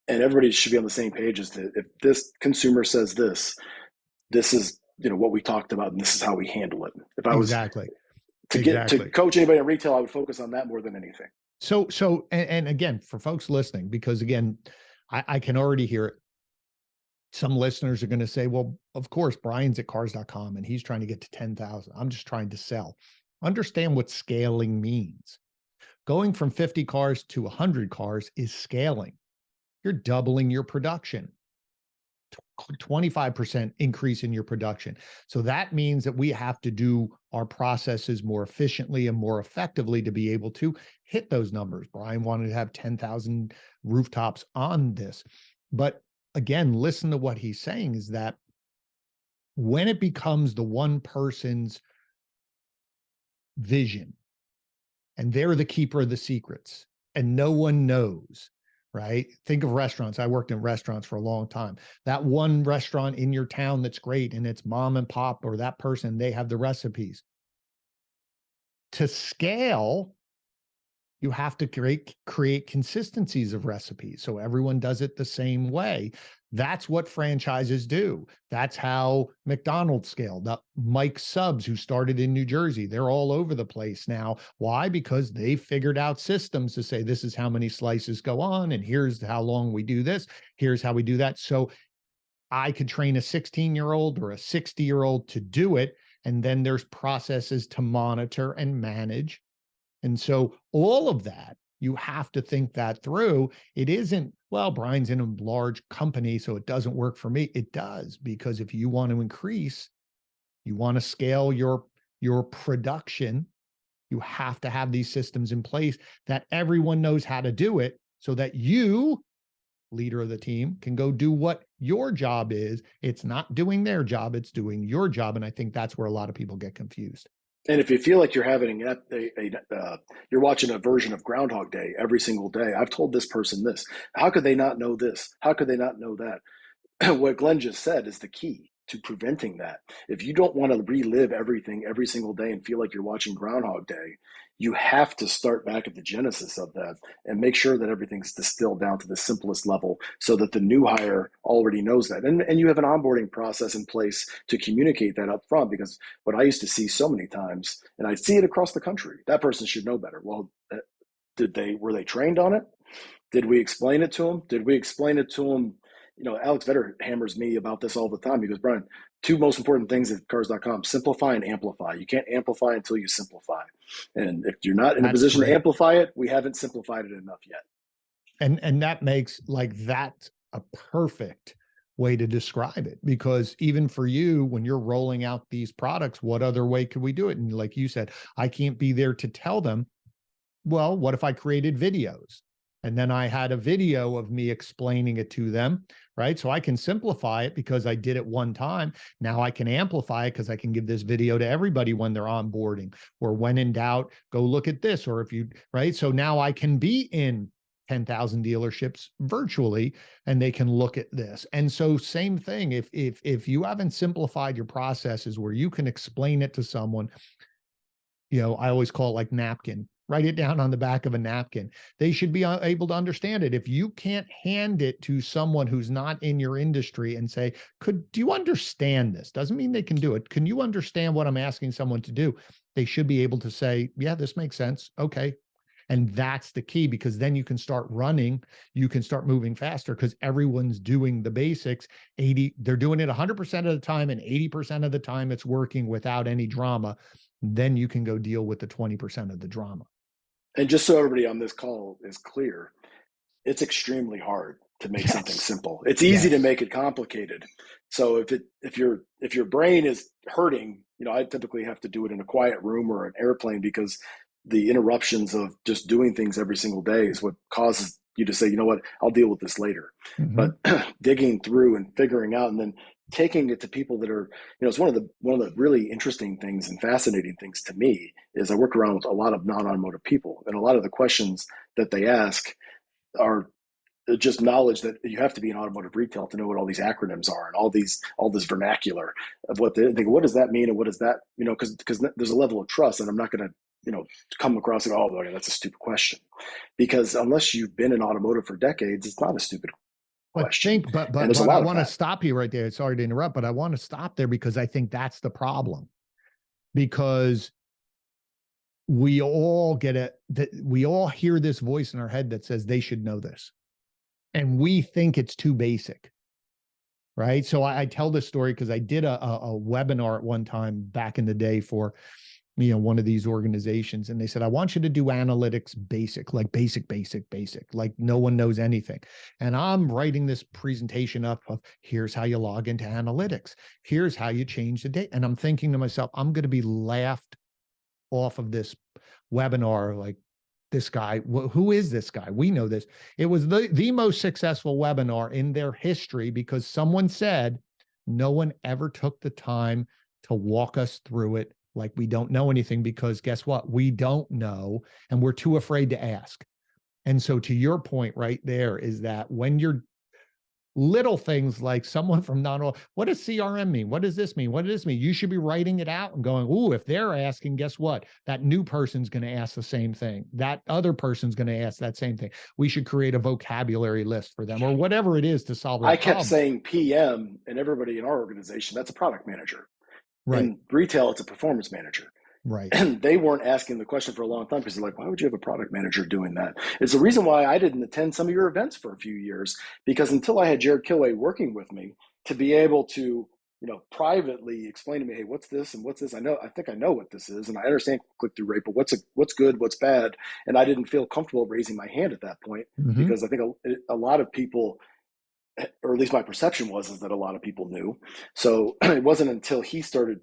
And everybody should be on the same page as to, if this consumer says this is, what we talked about, and this is how we handle it. If I was to coach anybody in retail, I would focus on that more than anything. So, and again, for folks listening, because again, I can already hear it. Some listeners are going to say, well, of course, Brian's at cars.com and he's trying to get to 10,000. I'm just trying to sell. Understand what scaling means. Going from 50 cars to 100 cars is scaling. You're doubling your production. 25% increase in your production. So that means that we have to do our processes more efficiently and more effectively to be able to hit those numbers. Brian wanted to have 10,000 rooftops on this. But again, listen to what he's saying is that when it becomes the one person's vision and they're the keeper of the secrets and no one knows, right? Think of restaurants. I worked in restaurants for a long time. That one restaurant in your town that's great and it's mom and pop or that person, they have the recipes. To scale, you have to create consistencies of recipes so everyone does it the same way. That's what franchises do. That's how McDonald's scaled up. Mike Subs, who started in New Jersey, they're all over the place now. Why? Because they figured out systems to say, this is how many slices go on, and here's how long we do this. Here's how we do that. So I could train a 16-year-old or a 60-year-old to do it. And then there's processes to monitor and manage. And so all of that, you have to think that through. It isn't, well, Brian's in a large company, so it doesn't work for me. It does, because if you want to increase, you want to scale your production, you have to have these systems in place that everyone knows how to do it so that you, leader of the team, can go do what your job is. It's not doing their job, it's doing your job. And I think that's where a lot of people get confused. And if you feel like you're having you're watching a version of Groundhog Day every single day, I've told this person this. How could they not know this? How could they not know that? What Glenn just said is the key to preventing that. If you don't want to relive everything every single day and feel like you're watching Groundhog Day, you have to start back at the genesis of that and make sure that everything's distilled down to the simplest level so that the new hire already knows that. And you have an onboarding process in place to communicate that up front, because what I used to see so many times, and I see it across the country, that person should know better. Well, were they trained on it? Did we explain it to them? Did we explain it to them? You know, Alex Vetter hammers me about this all the time. He goes, Brian, two most important things at cars.com, simplify and amplify. You can't amplify until you simplify. And if you're not in a position to amplify it, we haven't simplified it enough yet. And that makes that a perfect way to describe it, because even for you, when you're rolling out these products, what other way could we do it? And like you said, I can't be there to tell them, well, what if I created videos? And then I had a video of me explaining it to them, right? So I can simplify it because I did it one time. Now I can amplify it because I can give this video to everybody when they're onboarding, or when in doubt, go look at this. Or if you, right? So now I can be in 10,000 dealerships virtually, and they can look at this. And so same thing, if you haven't simplified your processes where you can explain it to someone, I always call it like napkin. Write it down on the back of a napkin. They should be able to understand it. If you can't hand it to someone who's not in your industry and say, do you understand this? Doesn't mean they can do it. Can you understand what I'm asking someone to do? They should be able to say, yeah, this makes sense. Okay. And that's the key, because then you can start running, you can start moving faster, because everyone's doing the basics. They're doing it 100% of the time, and 80% of the time it's working without any drama. Then you can go deal with the 20% of the drama. And just so everybody on this call is clear, it's extremely hard to make something simple. It's easy to make it complicated. So if your brain is hurting, I typically have to do it in a quiet room or an airplane, because the interruptions of just doing things every single day is what causes you to say, you know what, I'll deal with this later. Mm-hmm. But digging through and figuring out, and then taking it to people that are, it's one of the really interesting things and fascinating things to me is I work around with a lot of non-automotive people, and a lot of the questions that they ask are just knowledge that you have to be in automotive retail to know what all these acronyms are and all this vernacular of what they think. What does that mean? And what does that, because there's a level of trust, and I'm not going to, come across and go, oh, that's a stupid question. Because unless you've been in automotive for decades, it's not a stupid question. But I want to stop you right there. Sorry to interrupt, but I want to stop there, because I think that's the problem. Because we all we all hear this voice in our head that says they should know this. And we think it's too basic. Right. So I tell this story because I did a webinar at one time back in the day for one of these organizations. And they said, I want you to do analytics basic, like basic, like no one knows anything. And I'm writing this presentation up of, here's how you log into analytics. Here's how you change the date. And I'm thinking to myself, I'm going to be laughed off of this webinar. Like, this guy, who is this guy? We know this. It was the most successful webinar in their history, because someone said, no one ever took the time to walk us through it. Like, we don't know anything, because guess what? We don't know, and we're too afraid to ask. And so to your point right there is that when you're little things like someone from what does CRM mean? What does this mean? What does this mean? You should be writing it out and going, ooh, if they're asking, guess what? That new person's going to ask the same thing. That other person's going to ask that same thing. We should create a vocabulary list for them, or whatever it is to solve that problem. I kept saying PM, and everybody in our organization, that's a product manager. Right. In retail, it's a performance manager. Right. And they weren't asking the question for a long time, because they're like, why would you have a product manager doing that? It's the reason why I didn't attend some of your events for a few years, because until I had Jared Kilway working with me to be able to, privately explain to me, hey, what's this and what's this? I think I know what this is, and I understand click-through rate, but what's good, what's bad? And I didn't feel comfortable raising my hand at that point, mm-hmm. because I think a lot of people, or at least my perception is that a lot of people knew. So it wasn't until he started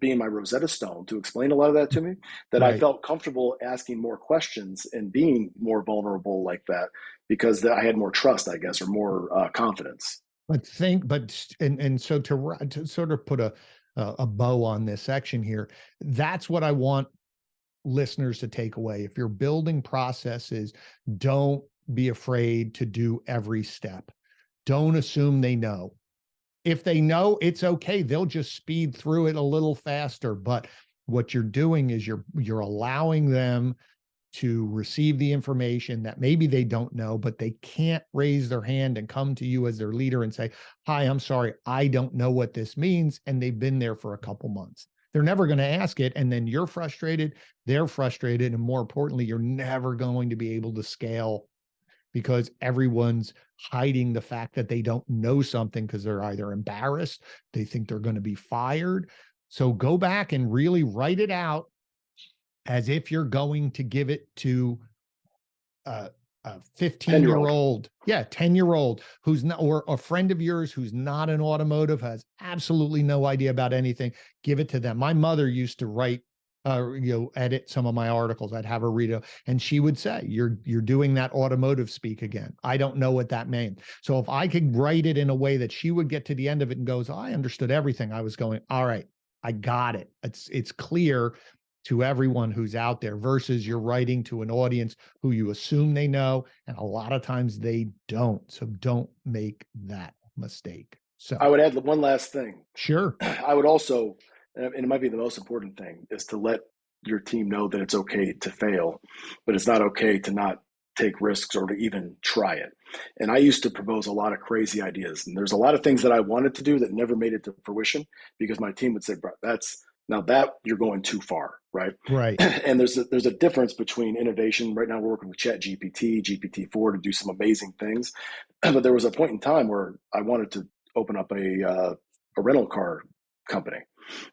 being my Rosetta Stone to explain a lot of that to me that right. I felt comfortable asking more questions and being more vulnerable like that, because I had more trust, I guess, or more confidence. So to sort of put a bow on this section here, that's what I want listeners to take away. If you're building processes, don't be afraid to do every step. Don't assume they know. If they know, it's okay. They'll just speed through it a little faster. But what you're doing is you're allowing them to receive the information that maybe they don't know, but they can't raise their hand and come to you as their leader and say, hi, I'm sorry, I don't know what this means. And they've been there for a couple months. They're never going to ask it. And then you're frustrated, they're frustrated. And more importantly, you're never going to be able to scale because everyone's hiding the fact that they don't know something because they're either embarrassed, they think they're going to be fired. So go back and really write it out as if you're going to give it to a 15-year-old, 10-year-old who's not, or a friend of yours who's not in automotive, has absolutely no idea about anything. Give it to them. My mother used to write, edit some of my articles. I'd have her read it, and she would say, "You're doing that automotive speak again. I don't know what that meant." So if I could write it in a way that she would get to the end of it and goes, oh, "I understood everything," I was going, "All right, I got it. It's clear." To everyone who's out there versus you're writing to an audience who you assume they know, and a lot of times they don't. So don't make that mistake. So I would add one last thing. Sure. I would also, and it might be the most important thing, is to let your team know that it's okay to fail, but it's not okay to not take risks or to even try it. And I used to propose a lot of crazy ideas, and there's a lot of things that I wanted to do that never made it to fruition because my team would say, "Bro, now that you're going too far," right? Right. And there's a difference between innovation. Right now, we're working with ChatGPT, GPT-4 to do some amazing things. But there was a point in time where I wanted to open up a rental car company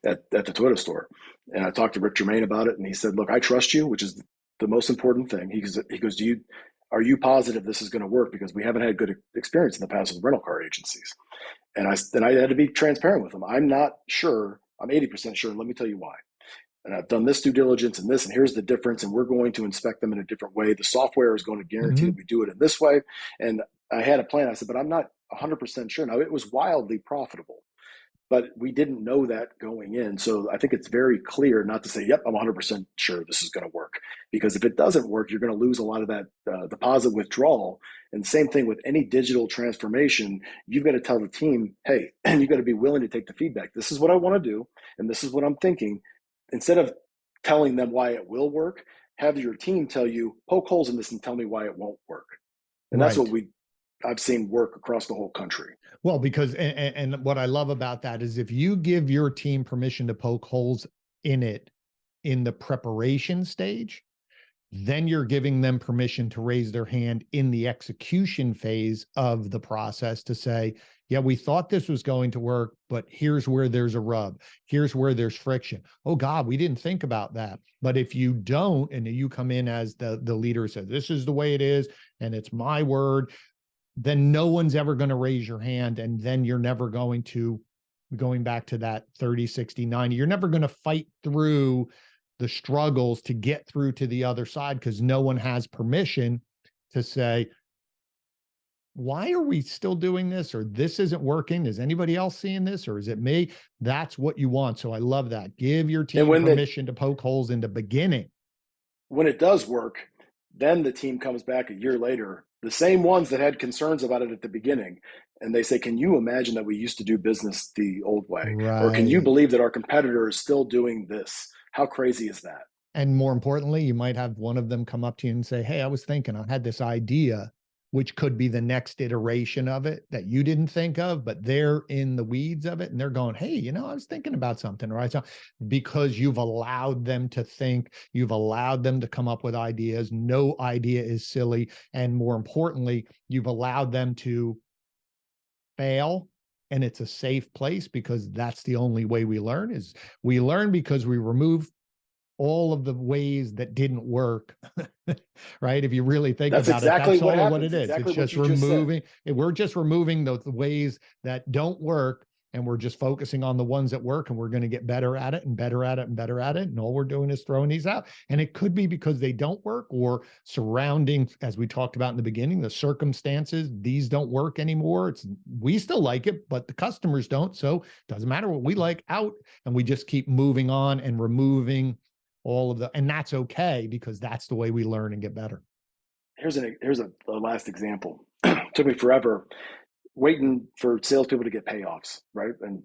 at the Toyota store, and I talked to Rick Germain about it, and he said, "Look, I trust you, which is the most important thing." He goes, are you positive this is going to work? Because we haven't had good experience in the past with rental car agencies. And I had to be transparent with him. I'm not sure. I'm 80% sure. And let me tell you why. And I've done this due diligence and this, and here's the difference. And we're going to inspect them in a different way. The software is going to guarantee that we do it in this way. And I had a plan. I said, but I'm not 100% sure. Now, it was wildly profitable, but we didn't know that going in. So I think it's very clear not to say, yep, I'm 100% sure this is going to work. Because if it doesn't work, you're going to lose a lot of that deposit withdrawal. And same thing with any digital transformation, you've got to tell the team, hey, and you've got to be willing to take the feedback. This is what I want to do, and this is what I'm thinking. Instead of telling them why it will work, have your team tell you, poke holes in this and tell me why it won't work. And that's what I've seen work across the whole country. Well, because, and what I love about that is if you give your team permission to poke holes in it in the preparation stage, then you're giving them permission to raise their hand in the execution phase of the process to say, yeah, we thought this was going to work, but here's where there's a rub. Here's where there's friction. Oh God, we didn't think about that. But if you don't, and you come in as the leader says, this is the way it is, and it's my word, then no one's ever going to raise your hand. And then you're never going back to that 30, 60, 90, you're never going to fight through the struggles to get through to the other side because no one has permission to say, why are we still doing this? Or this isn't working. Is anybody else seeing this? Or is it me? That's what you want. So I love that. Give your team permission to poke holes in the beginning. When it does work, then the team comes back a year later, the same ones that had concerns about it at the beginning. And they say, can you imagine that we used to do business the old way? Right. Or can you believe that our competitor is still doing this? How crazy is that? And more importantly, you might have one of them come up to you and say, hey, I was thinking, I had this idea, which could be the next iteration of it that you didn't think of, but they're in the weeds of it. And they're going, hey, I was thinking about something, right? So because you've allowed them to think, you've allowed them to come up with ideas. No idea is silly. And more importantly, you've allowed them to fail. And it's a safe place because that's the only way we learn is we learn because we remove all of the ways that didn't work, right? If you really think about it, that's all what it is. It's just removing, we're just removing the ways that don't work, and we're just focusing on the ones that work, and we're going to get better at it and better at it and better at it. And all we're doing is throwing these out. And it could be because they don't work or surrounding, as we talked about in the beginning, the circumstances, these don't work anymore. We still like it, but the customers don't. So it doesn't matter what we like out, and we just keep moving on and removing all of and that's okay because that's the way we learn and get better. Here's a last example. It took me forever. waiting for salespeople to get payoffs, right? And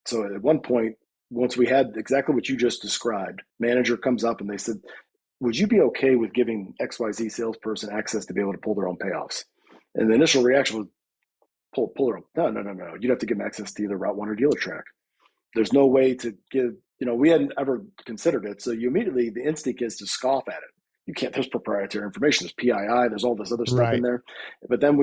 so at one point, once we had exactly what you just described, manager comes up and they said, would you be okay with giving XYZ salesperson access to be able to pull their own payoffs? And the initial reaction was pull their own. No. You'd have to give them access to either Route 1 or Dealer Track. There's no way to give, we hadn't ever considered it. So you immediately, the instinct is to scoff at it. You can't, there's proprietary information, there's PII, there's all this other stuff in there. But then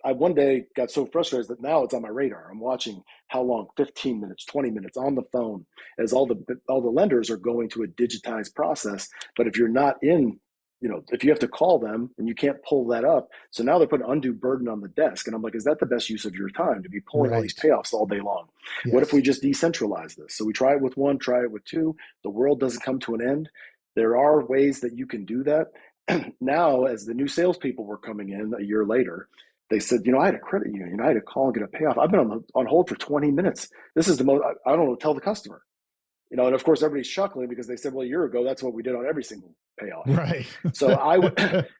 I one day got so frustrated that now it's on my radar. I'm watching how long, 15 minutes, 20 minutes on the phone, as all the lenders are going to a digitized process. But if you're not in, if you have to call them and you can't pull that up, so now they're putting undue burden on the desk. And I'm like, is that the best use of your time to be pulling all these payoffs all day long? Yes. What if we just decentralize this? So we try it with one, try it with two. The world doesn't come to an end. There are ways that you can do that. Now, as the new salespeople were coming in a year later, they said, I had a credit union. I had to call and get a payoff. I've been on hold for 20 minutes. This is the most, I don't know, tell the customer. And of course, everybody's chuckling because they said, well, a year ago, that's what we did on every single payoff. Right. So I would,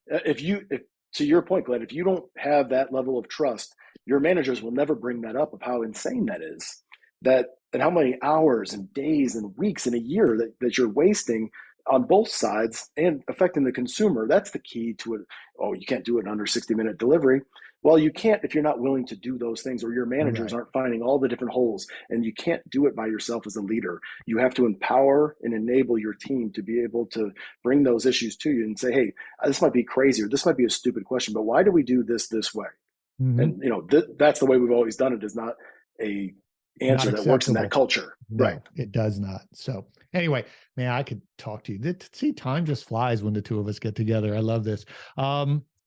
if to your point, Glenn, if you don't have that level of trust, your managers will never bring that up of how insane that is, and how many hours and days and weeks in a year that you're wasting on both sides and affecting the consumer. That's the key to it. Oh, you can't do it in under 60-minute delivery. Well, you can't if you're not willing to do those things, or your managers aren't finding all the different holes, and you can't do it by yourself as a leader. You have to empower and enable your team to be able to bring those issues to you and say, hey, this might be crazy, or this might be a stupid question, but why do we do this way? Mm-hmm. And that's the way we've always done it, is not a answer that works in that culture. No, right. It does not. So anyway, man, I could talk to you. See, time just flies when the two of us get together. I love this.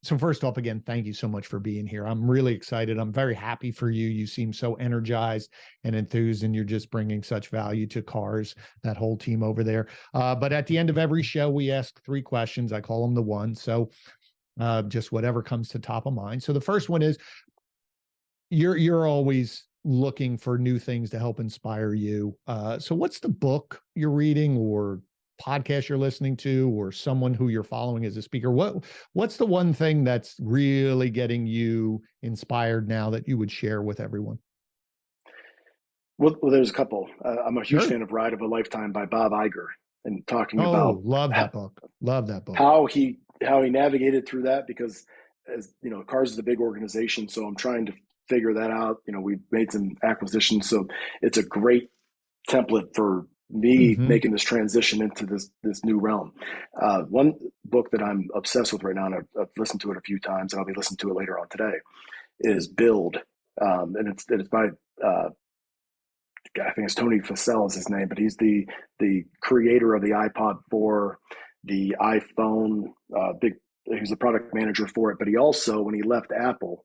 So first off, again, thank you so much for being here. I'm really excited. I'm very happy for you. You seem so energized and enthused, and you're just bringing such value to cars, that whole team over there. But at the end of every show, we ask 3 questions. I call them the one. So just whatever comes to top of mind. So the first one is, you're always looking for new things to help inspire you. So what's the book you're reading, or podcast you're listening to, or someone who you're following as a speaker? What's the one thing that's really getting you inspired now that you would share with everyone? Well, there's a couple. I'm a huge fan of Ride of a Lifetime by Bob Iger, and talking about love that book. How he navigated through that, because as Cars is a big organization, so I'm trying to figure that out. We've made some acquisitions, so it's a great template for me making this transition into this new realm. One book that I'm obsessed with right now, and I've listened to it a few times, and I'll be listening to it later on today, is Build. And it's by, I think it's Tony Fassell is his name, but he's the creator of the iPod 4, the iPhone, he's the product manager for it. But he also, when he left Apple,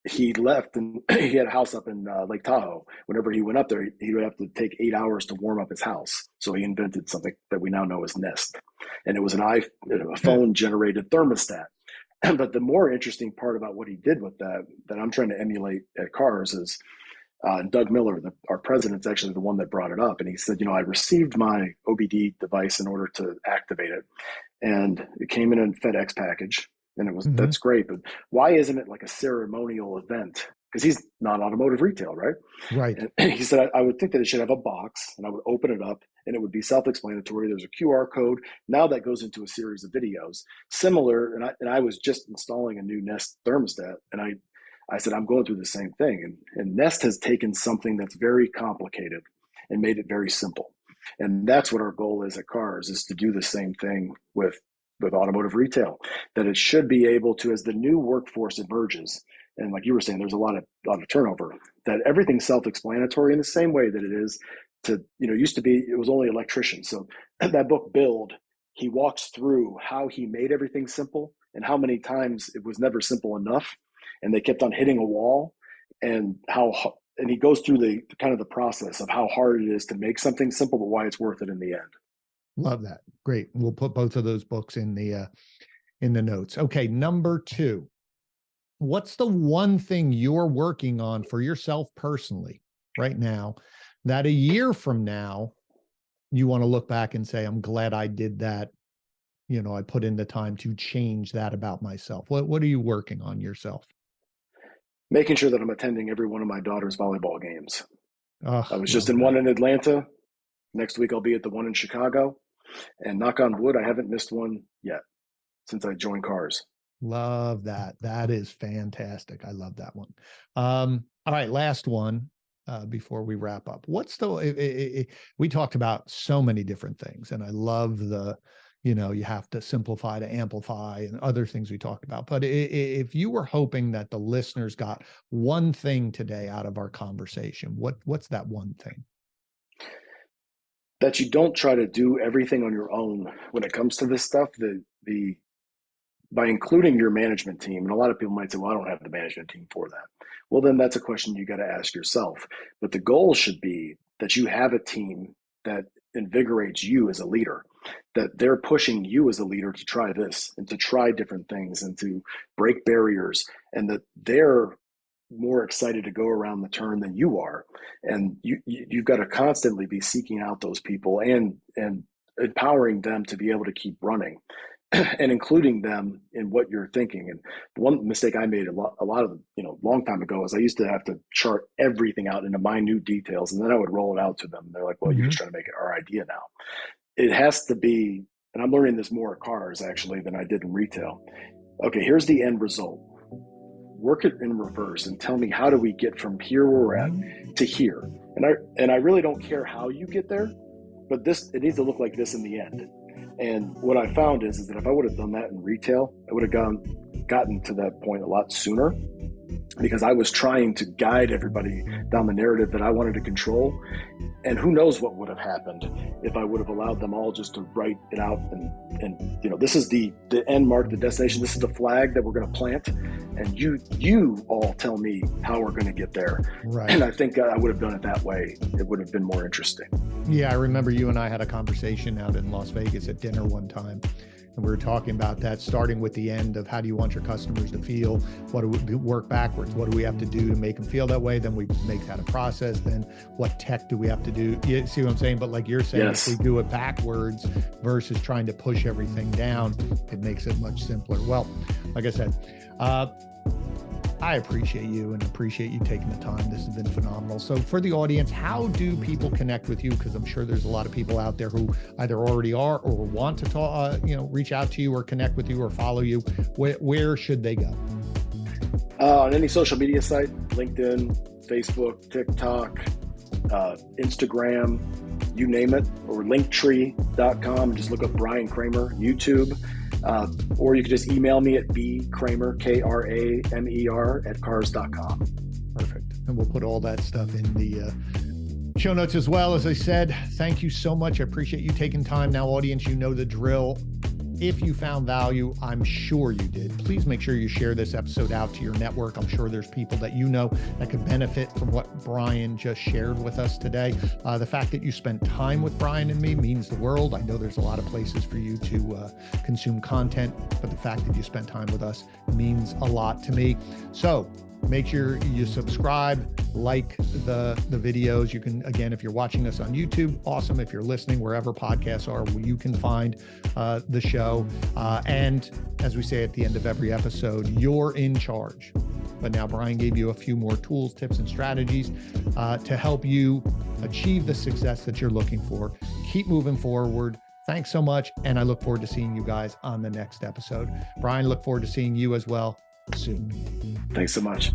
he left and he had a house up in Lake Tahoe. Whenever he went up there, he would have to take 8 hours to warm up his house. So he invented something that we now know as Nest. And it was a phone generated thermostat. But the more interesting part about what he did with that I'm trying to emulate at Cars is, Doug Miller, our president's actually the one that brought it up. And he said, I received my OBD device in order to activate it. And it came in a FedEx package. And it was, that's great, but why isn't it like a ceremonial event? Because he's non-automotive retail, right? Right. And he said, I would think that it should have a box, and I would open it up, and it would be self-explanatory. There's a QR code. Now that goes into a series of videos. Similar, and I was just installing a new Nest thermostat, and I said, I'm going through the same thing. And Nest has taken something that's very complicated and made it very simple. And that's what our goal is at Cars, is to do the same thing with automotive retail, that it should be able to, as the new workforce emerges, and like you were saying, there's a lot of turnover, that everything's self-explanatory in the same way that it is to, used to be, it was only electricians. So that book, Build, he walks through how he made everything simple and how many times it was never simple enough, and they kept on hitting a wall, and he goes through the kind of the process of how hard it is to make something simple, but why it's worth it in the end. Love that. Great. We'll put both of those books in the notes. Okay. Number 2, what's the one thing you're working on for yourself personally right now that a year from now you want to look back and say, I'm glad I did that. I put in the time to change that about myself. What are you working on yourself? making sure that I'm attending every one of my daughter's volleyball games. Oh, I was just in one in Atlanta. Next week, I'll be at the one in Chicago. And knock on wood, I haven't missed one yet since I joined Cars. Love that. That is fantastic. I love that one. All right, last one before we wrap up. What's we talked about so many different things, and I love you have to simplify to amplify and other things we talked about. But if you were hoping that the listeners got one thing today out of our conversation, what's that one thing? That you don't try to do everything on your own when it comes to this stuff. By including your management team, and a lot of people might say, well, I don't have the management team for that. Well, then that's a question you got to ask yourself. But the goal should be that you have a team that invigorates you as a leader, that they're pushing you as a leader to try this and to try different things and to break barriers, and that they're more excited to go around the turn than you are. And you've got to constantly be seeking out those people and empowering them to be able to keep running and including them in what you're thinking. And one mistake I made a lot of, long time ago is I used to have to chart everything out into minute details, and then I would roll it out to them. And they're like, well, you're just trying to make it our idea now. It has to be, and I'm learning this more at Cars actually than I did in retail. Okay, here's the end result. Work it in reverse and tell me, how do we get from here where we're at to here? And I really don't care how you get there, but it needs to look like this in the end. And what I found is that if I would have done that in retail, I would have gotten to that point a lot sooner, because I was trying to guide everybody down the narrative that I wanted to control. And who knows what would have happened if I would have allowed them all just to write it out. And this is the end mark, the destination. This is the flag that we're going to plant. And you all tell me how we're going to get there. Right. And I think I would have done it that way. It would have been more interesting. Yeah, I remember you and I had a conversation out in Las Vegas at dinner one time. And we were talking about that, starting with the end of how do you want your customers to feel? What do we work backwards? What do we have to do to make them feel that way? Then we make that a process. Then what tech do we have to do? You see what I'm saying? But like you're saying, yes, if we do it backwards versus trying to push everything down, it makes it much simpler. Well, like I said, I appreciate you and appreciate you taking the time. This has been phenomenal. So for the audience, how do people connect with you? Because I'm sure there's a lot of people out there who either already are or want to talk, reach out to you or connect with you or follow you. Where should they go? On any social media site, LinkedIn, Facebook, TikTok, Instagram, you name it, or linktree.com. Just look up Brian Kramer, YouTube. Or you can just email me at bkramer, Kramer, at cars.com. Perfect. And we'll put all that stuff in the show notes as well. As I said, thank you so much. I appreciate you taking time. Now, audience, you know the drill. If you found value, I'm sure you did, please make sure you share this episode out to your network. I'm sure there's people that you know that could benefit from what Brian just shared with us today. The fact that you spent time with Brian and me means the world. I know there's a lot of places for you to consume content, but the fact that you spent time with us means a lot to me. So make sure you subscribe, like the videos. You can, again, if you're watching us on YouTube, awesome. If you're listening, wherever podcasts are, you can find the show. And as we say at the end of every episode, you're in charge. But now Brian gave you a few more tools, tips, and strategies to help you achieve the success that you're looking for. Keep moving forward. Thanks so much. And I look forward to seeing you guys on the next episode. Brian, look forward to seeing you as well soon. Thanks so much.